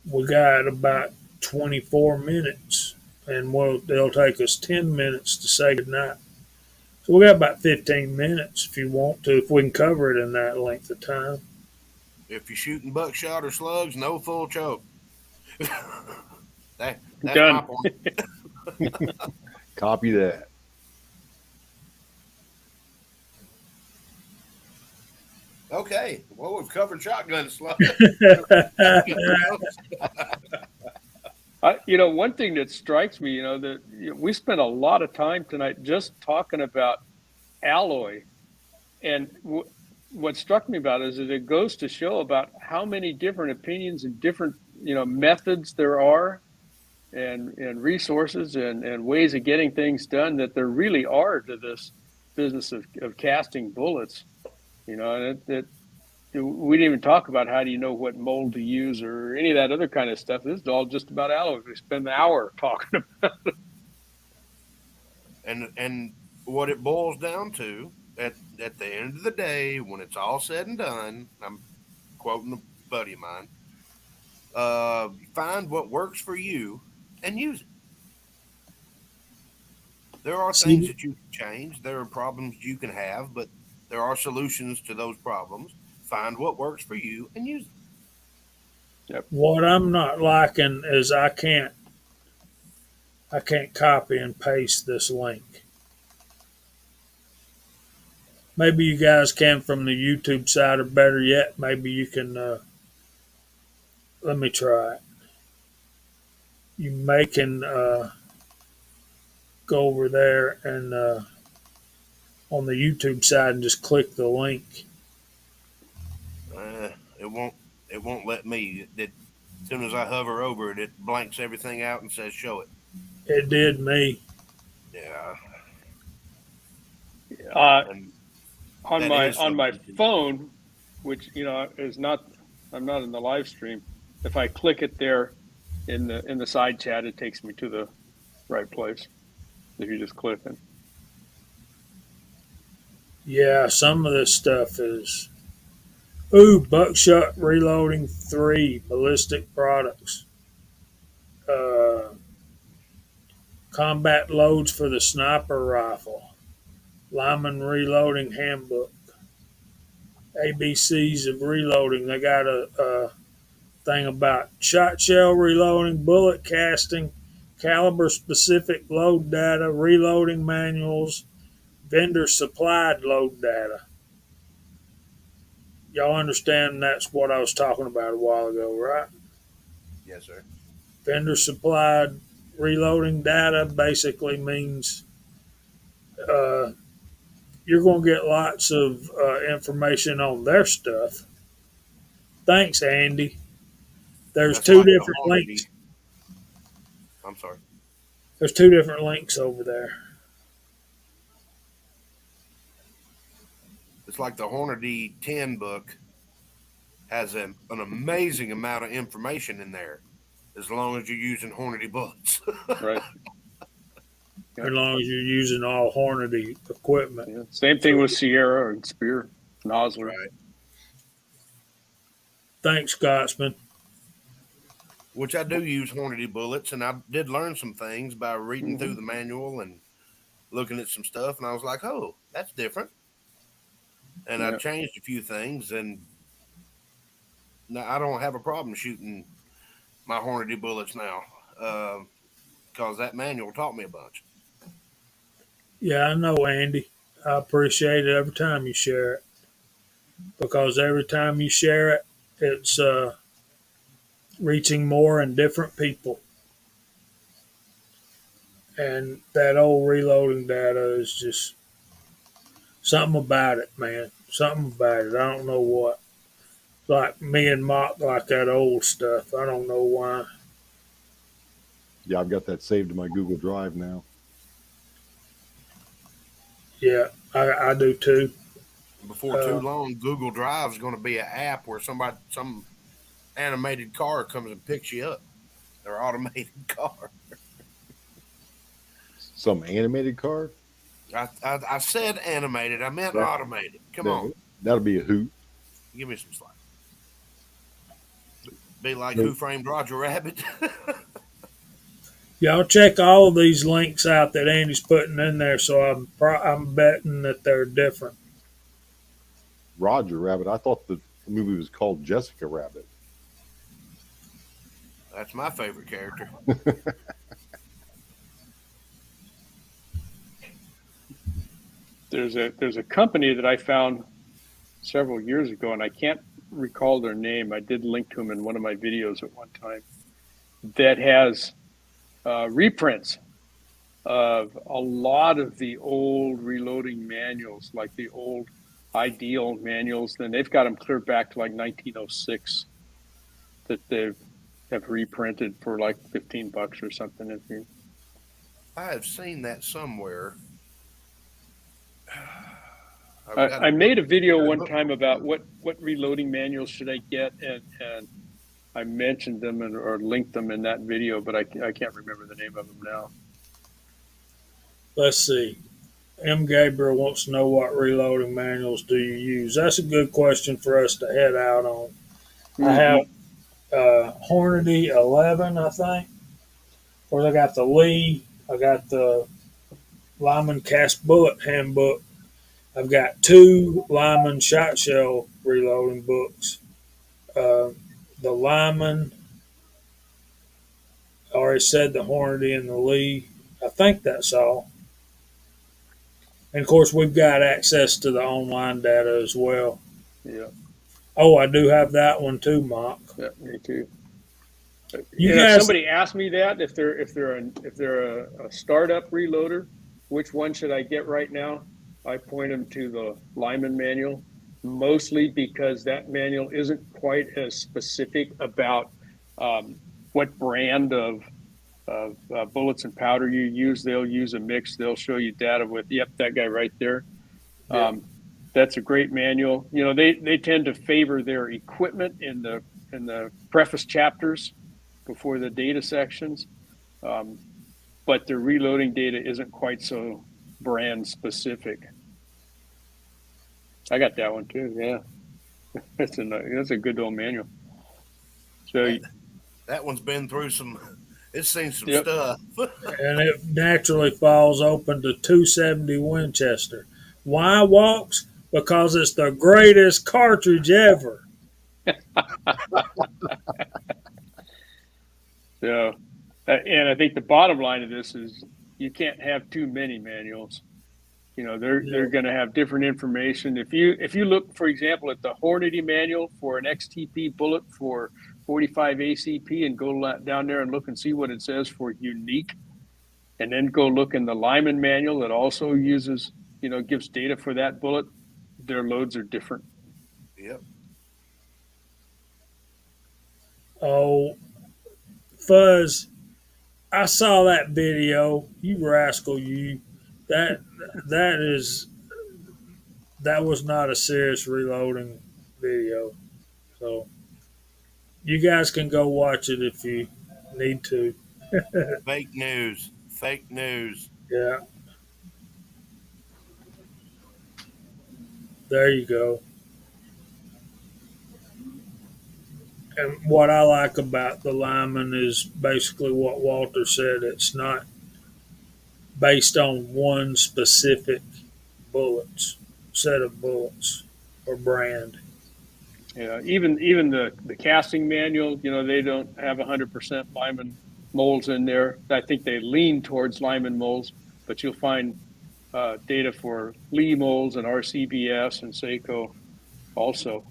We got about 24 minutes, and it'll take us 10 minutes to say goodnight. So we got about 15 minutes if you want to, if we can cover it in that length of time. If you're shooting buckshot or slugs, no full choke. That's done. my point. Copy that. Okay, well, we've covered shotgun slugs. One thing that strikes me, that we spent a lot of time tonight just talking about alloy, and what struck me about it is that it goes to show about how many different opinions and different methods there are, and resources and ways of getting things done that there really are to this business of casting bullets. And we didn't even talk about how do you know what mold to use or any of that other kind of stuff. This is all just about alloy. We spend an hour talking about it. And what it boils down to at the end of the day, when it's all said and done, I'm quoting a buddy of mine, find what works for you and use it. There are things See, that you can change. There are problems you can have, but there are solutions to those problems. Find what works for you and use it. Yep. what I'm not liking is I can't copy and paste this link. Maybe you guys can from the YouTube side, or better yet, maybe you can. Let me try it. You may can go over there and on the YouTube side and just click the link. Uh, it won't. It won't let me. As soon as I hover over it, it blanks everything out and says show it. It did me. Yeah, Uh, and on that my is on my something. phone, which is not, I'm not in the live stream. If I click it there in the side chat, it takes me to the right place. If you just click it. Yeah, some of this stuff is. Ooh, buckshot reloading 3 ballistic products. Uh, combat loads for the sniper rifle. Lyman reloading handbook. ABCs of reloading. They got a thing about shot shell reloading, bullet casting, caliber specific load data, reloading manuals, vendor supplied load data. Y'all understand that's what I was talking about a while ago, right? Yes, sir. Vendor supplied reloading data basically means uh, you're going to get lots of information on their stuff. Thanks, Andy. There's That's two like the different links. Hornady. I'm sorry. There's two different links over there. It's like the Hornady 10 book has an amazing amount of information in there, as long as you're using Hornady bullets. Right. As long as you're using all Hornady equipment. Yeah. Same thing with Sierra and Spear, Nosler. Right. Thanks, Scotsman. Which I do use Hornady bullets, and I did learn some things by reading Mm-hmm. through the manual and looking at some stuff, and I was like, "Oh, that's different." And I Yeah. changed a few things, and now I don't have a problem shooting my Hornady bullets now because that manual taught me a bunch. Yeah, I know, Andy. I appreciate it every time you share it because every time you share it, it's reaching more and different people. And that old reloading data is just something about it, man. Something about it. I don't know what. Like me and Mock like that old stuff. I don't know why. Yeah, I've got that saved to my Google Drive now. Yeah, I do too. Before too Uh, long, Google Drive is going to be an app where some animated car comes and picks you up. Their automated car. Some animated car. I said animated. I meant That, automated. Come on, that'll be a hoot. give me some slack. Be like Nope. Who Framed Roger Rabbit. Y'all check all of these links out that Andy's putting in there. So I'm betting that they're different. Roger Rabbit. I thought the movie was called Jessica Rabbit. That's my favorite character. There's a company that I found several years ago, and I can't recall their name. I did link to them in one of my videos at one time. That has reprints of a lot of the old reloading manuals, like the old Ideal manuals. Then they've got them clear back to like 1906 that they have reprinted for like $15 or something. If you, I have seen that somewhere. I made a video gotta one look time for about it. what reloading manuals should I get, and I mentioned them or linked them in that video, but I can't remember the name of them now. Let's see. M. Gabriel wants to know what reloading manuals do you use. That's a good question for us to head out on. I have Hornady 11, I think, where they got the Lee. I got the Lyman Cast Bullet Handbook. I've got 2 Lyman shot shell reloading books. Uh, the Lyman, I already said the Hornady and the Lee. I think that's all. And of course, we've got access to the online data as well. Yeah, Oh, I do have that one too, Mark. yeah, me too. You If guys, somebody asked me that, if they're a startup reloader, which one should I get right now? I point them to the Lyman manual, mostly because that manual isn't quite as specific about what brand of bullets and powder you use. They'll use a mix. They'll show you data with, yep, that guy right there. yeah. That's a great manual. You know, they tend to favor their equipment in the preface chapters before the data sections, but their reloading data isn't quite so brand specific. I got that one too. Yeah, that's a good old manual. So That one's been through some. It's seen some yep, stuff. And it naturally falls open to 270 Winchester. Why, Walks? Because it's the greatest cartridge ever. so and I think the bottom line of this is you can't have too many manuals. You know, they're going to have different information. If you look, for example, at the Hornady manual for an XTP bullet for 45 ACP and go down there and look and see what it says for unique, and then go look in the Lyman manual that also uses, gives data for that bullet, their loads are different. Yep. Oh, Fuzz, I saw that video. You rascal, you. That that is that was not a serious reloading video. So you guys can go watch it if you need to. Fake news. Fake news. Yeah, there you go. And what I like about the Lyman is basically what Walter said. It's not based on one specific bullets, set of bullets or brand. Yeah, even the casting manual, they don't have 100% Lyman molds in there. I think they lean towards Lyman molds, but you'll find data for Lee molds and RCBS and Seiko also.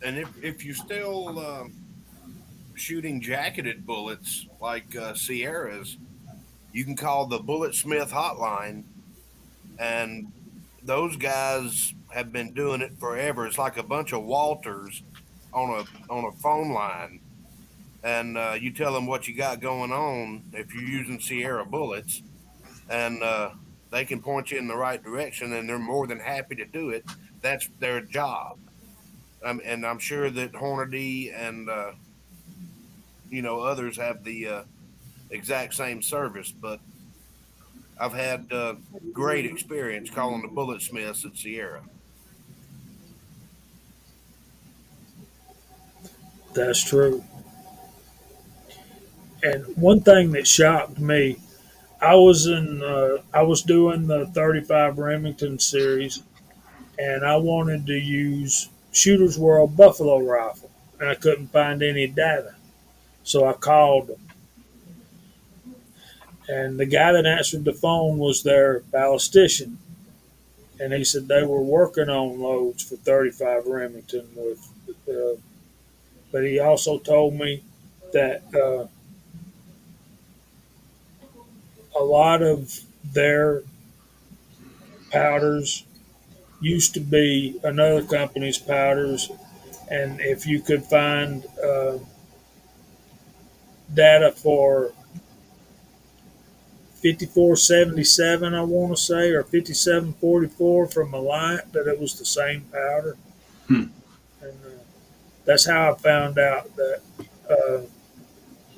And if you're still shooting jacketed bullets like Sierras, you can call the Bulletsmith hotline, and those guys have been doing it forever. It's like a bunch of Walters on a phone line, and you tell them what you got going on if you're using Sierra bullets, and they can point you in the right direction, and they're more than happy to do it. That's their job. And I'm sure that Hornady and others have the exact same service, but I've had great experience calling the Bulletsmiths at Sierra. That's true. And one thing that shocked me, I was doing the 35 Remington series, and I wanted to use Shooter's World Buffalo rifle, and I couldn't find any data. So I called them, and the guy that answered the phone was their ballistician, and he said they were working on loads for 35 Remington with, but he also told me that a lot of their powders used to be another company's powders, and if you could find data for 5477, I want to say, or 5744 from Alliant, that it was the same powder. Hmm. And that's how I found out that uh,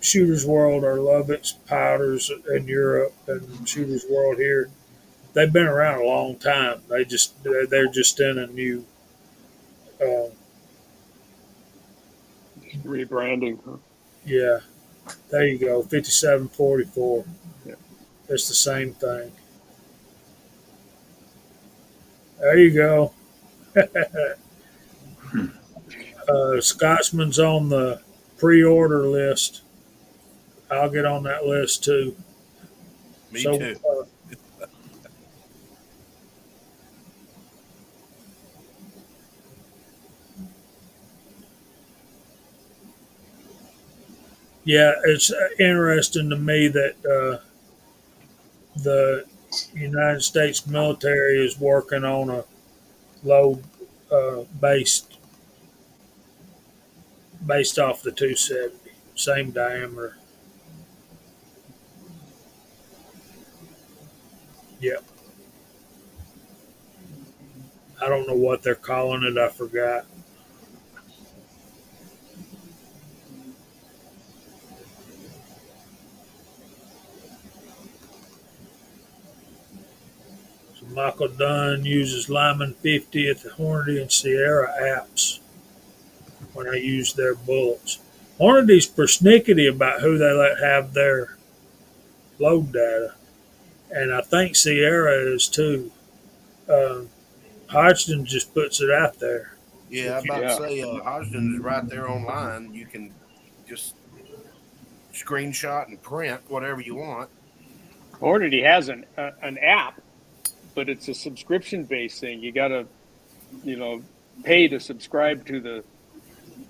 Shooter's World or Lovett's powders in Europe and Shooter's World here, they've been around a long time. They're just in a new. Uh, Rebranding. Huh? yeah, there you go. 5744. Yeah. It's the same thing. There you go. Scotsman's on the pre-order list. I'll get on that list too. Me So, too. yeah, it's interesting to me that the United States military is working on a load based off the 270, same diameter. Yep. I don't know what they're calling it. I forgot. So Michael Dunn uses Lyman 50 at the Hornady and Sierra apps when I use their bullets. Hornady's persnickety about who they let have their load data, and I think Sierra is too. Um, Hodgson just puts it out there. Yeah, I'm If you, about to Yeah. say Hodgson is right there online. You can just screenshot and print whatever you want. Hornady has an app, but it's a subscription based thing. You got to, you know, pay to subscribe to the,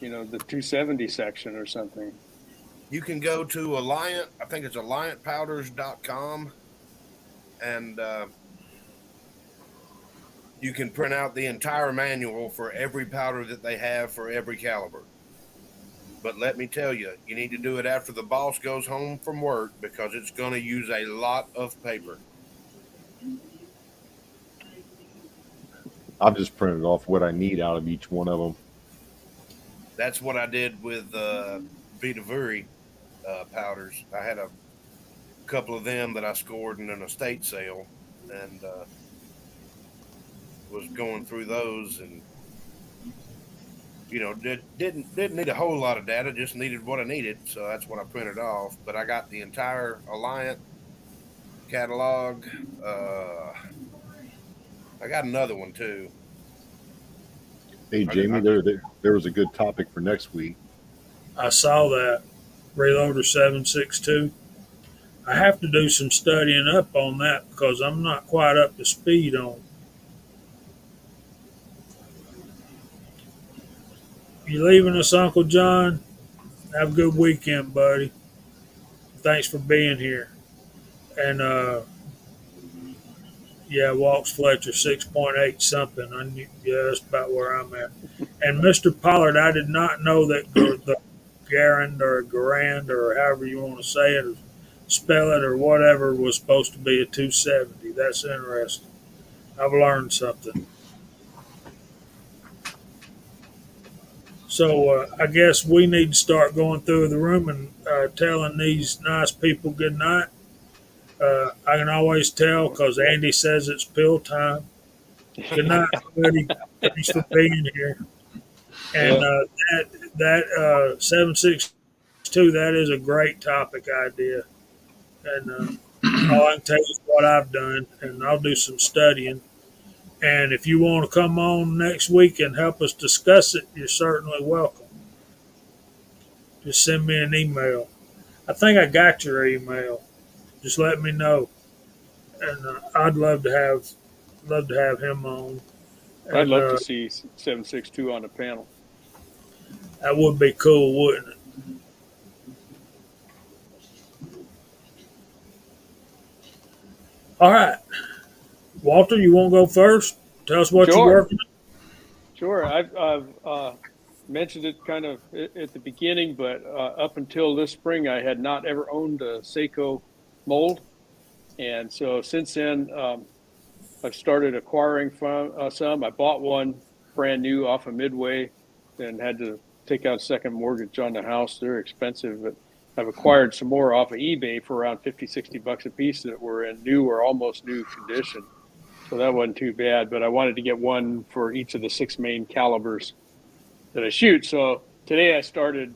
the 270 section or something. You can go to Alliant, I think it's alliantpowders.com, and you can print out the entire manual for every powder that they have for every caliber. But let me tell you, you need to do it after the boss goes home from work because it's going to use a lot of paper. I've just printed off what I need out of each one of them. That's what I did with Vita Vuri powders. I had a couple of them that I scored in an estate sale, and was going through those, and didn't need a whole lot of data, just needed what I needed, so that's what I printed off. But I got the entire Alliant catalog. I got another one too. Hey, Jamie, there was a good topic for next week. I saw that Reloader 762. I have to do some studying up on that because I'm not quite up to speed on. You leaving us, Uncle John? Have a good weekend, buddy. Thanks for being here. And yeah, Walks Fletcher 6.8 something. Yeah, that's about where I'm at. And Mr. Pollard, I did not know that the Garand or Garand or however you want to say it, or spell it or whatever, was supposed to be a 270. That's interesting. I've learned something. So I guess we need to start going through the room and telling these nice people good night. I can always tell because Andy says it's pill time. Good night, everybody. Thanks for being here. And Yeah. that 762, that is a great topic idea. And all I can tell you is what I've done, and I'll do some studying. And if you want to come on next week and help us discuss it, you're certainly welcome. Just send me an email. I think I got your email. Just let me know, and I'd love to have him on. I'd And love to see 762 on the panel. that would be cool, wouldn't it? All right, Walter, you want to go first? Tell us what you're Sure. working on. Sure. I've mentioned it kind of at the beginning, but up until this spring, I had not ever owned a Seiko mold. And so since then, I've started acquiring some. I bought one brand new off of Midway and had to take out a second mortgage on the house. They're expensive, but I've acquired some more off of eBay for around 50, 60 bucks a piece that were in new or almost new condition. So that wasn't too bad, but I wanted to get one for each of the 6 main calibers that I shoot. So today I started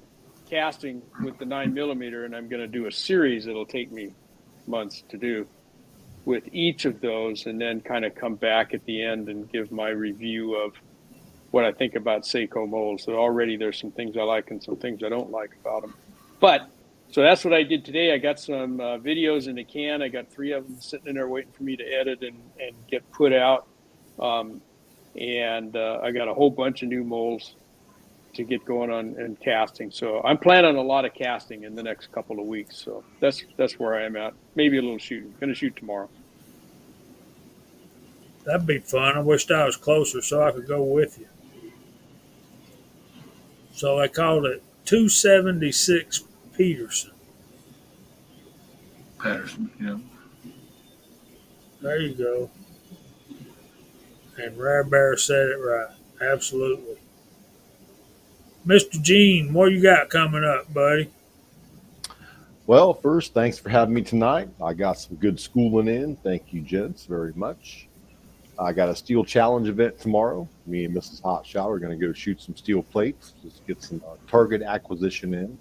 casting with the 9mm, and I'm going to do a series that'll take me months to do. with each of those, and then kind of come back at the end and give my review of what I think about Seiko molds. So already there's some things I like and some things I don't like about them. But so that's what I did today. I got some videos in the can. I got 3 of them sitting in there waiting for me to edit and get put out. And I got a whole bunch of new molds to get going on and casting. So I'm planning on a lot of casting in the next couple of weeks. So that's where I am at. Maybe a little shooting. Going to shoot tomorrow. That'd be fun. I wished I was closer so I could go with you. So they called it 276 Peterson. Patterson, yeah. There you go. And Rare Bear said it right. Absolutely. Mr. Gene, what you got coming up, buddy? Well, first, thanks for having me tonight. I got some good schooling in. Thank you, gents, very much. I got a steel challenge event tomorrow. Me and Mrs. Hotshot are going to go shoot some steel plates, just get some target acquisition in.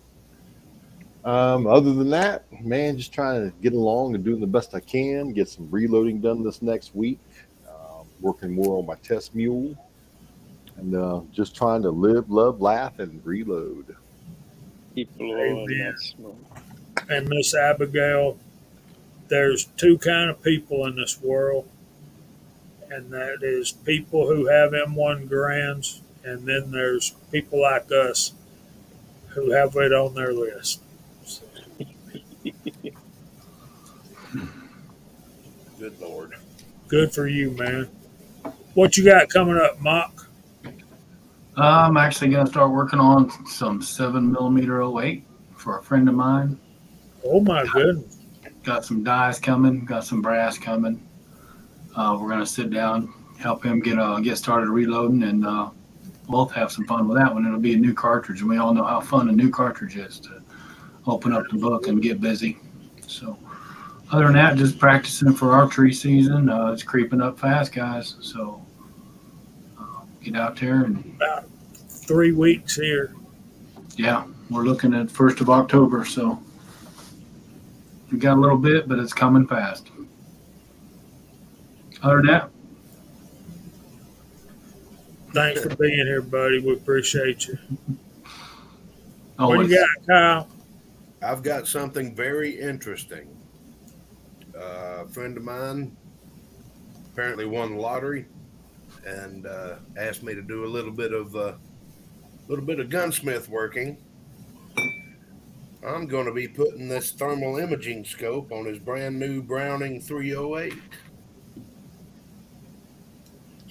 Other than that, man, just trying to get along and doing the best I can, get some reloading done this next week, working more on my test mule, and just trying to live, love, laugh, and reload. Keep blowing Amen. that smoke. And Miss Abigail, there's 2 kind of people in this world, and that is people who have M1 Grands, and then there's people like us who have it on their list. So, Good Lord. good for you, man. What you got coming up, Mock? I'm actually going to start working on some 7mm 08 for a friend of mine. Oh my goodness. Got some dies coming, got some brass coming. We're going to sit down, help him get started reloading, and both have some fun with that one. It'll be a new cartridge, and we all know how fun a new cartridge is to open up the book and get busy. So other than that, just practicing for archery season. It's creeping up fast, guys. So get out there and About 3 weeks here. yeah, we're looking at 1st of October. So we got a little bit, but it's coming fast. Other than that, Thanks for being here, buddy. We appreciate you. What always. you got, Kyle? I've got something very interesting. A friend of mine apparently won the lottery and asked me to do a little bit of gunsmith working. I'm going to be putting this thermal imaging scope on his brand new Browning 308.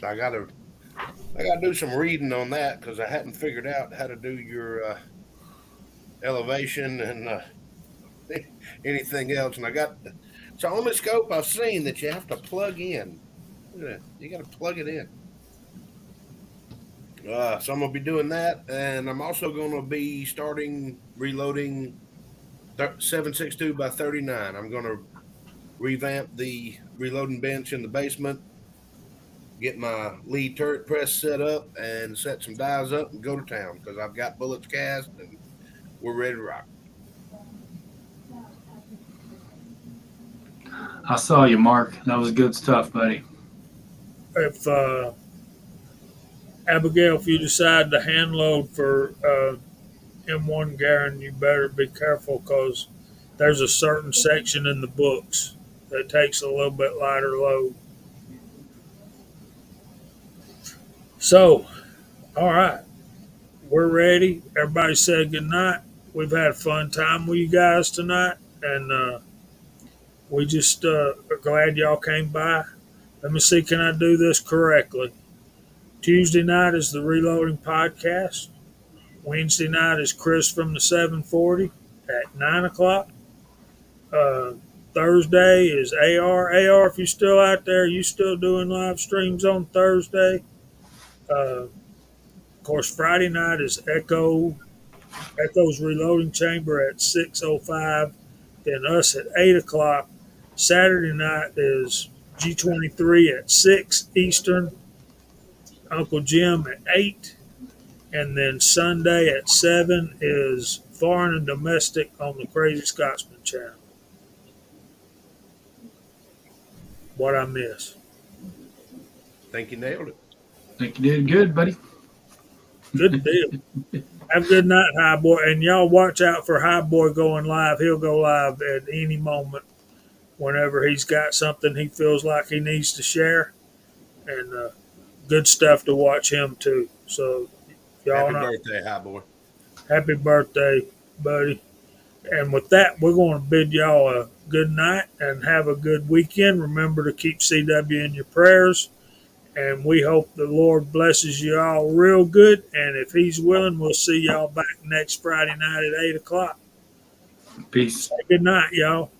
So I got to do some reading on that because I hadn't figured out how to do your elevation and anything else. And it's the only scope I've seen that you have to plug in. You got to plug it in. So I'm going to be doing that. And I'm also going to be starting reloading 7.62 by 39. I'm going to revamp the reloading bench in the basement, get my lead turret press set up, and set some dies up and go to town because I've got bullets cast and we're ready to rock. I saw you, Mark. That was good stuff, buddy. If Abigail, if you decide to hand load for M1 Garen, you better be careful because there's a certain section in the books that takes a little bit lighter load. So, all right, we're ready. Everybody said good night. We've had a fun time with you guys tonight, and we just are glad y'all came by. Let me see, can I do this correctly? Tuesday night is the Reloading Podcast. Wednesday night is Chris from the 740 at 9 o'clock. Thursday is AR. AR, if you're still out there, you still doing live streams on Thursday. Of course, Friday night is Echo's Reloading Chamber at 6:05. Then us at 8 o'clock. Saturday night is G23 at 6 Eastern. Uncle Jim at 8. And then Sunday at 7 is Foreign and Domestic on the Crazy Scotsman channel. what I miss. Think you nailed it. Think you did good, buddy. Good deal. Have a good night, High Boy. And y'all watch out for High Boy going live. He'll go live at any moment whenever he's got something he feels like he needs to share. And good stuff to watch him too. So y'all Happy know, birthday, high boy. happy birthday, buddy. And with that, we're going to bid y'all a good night and have a good weekend. Remember to keep CW in your prayers. And we hope the Lord blesses you all real good. And if He's willing, we'll see y'all back next Friday night at 8 o'clock. Peace. Say good night, y'all.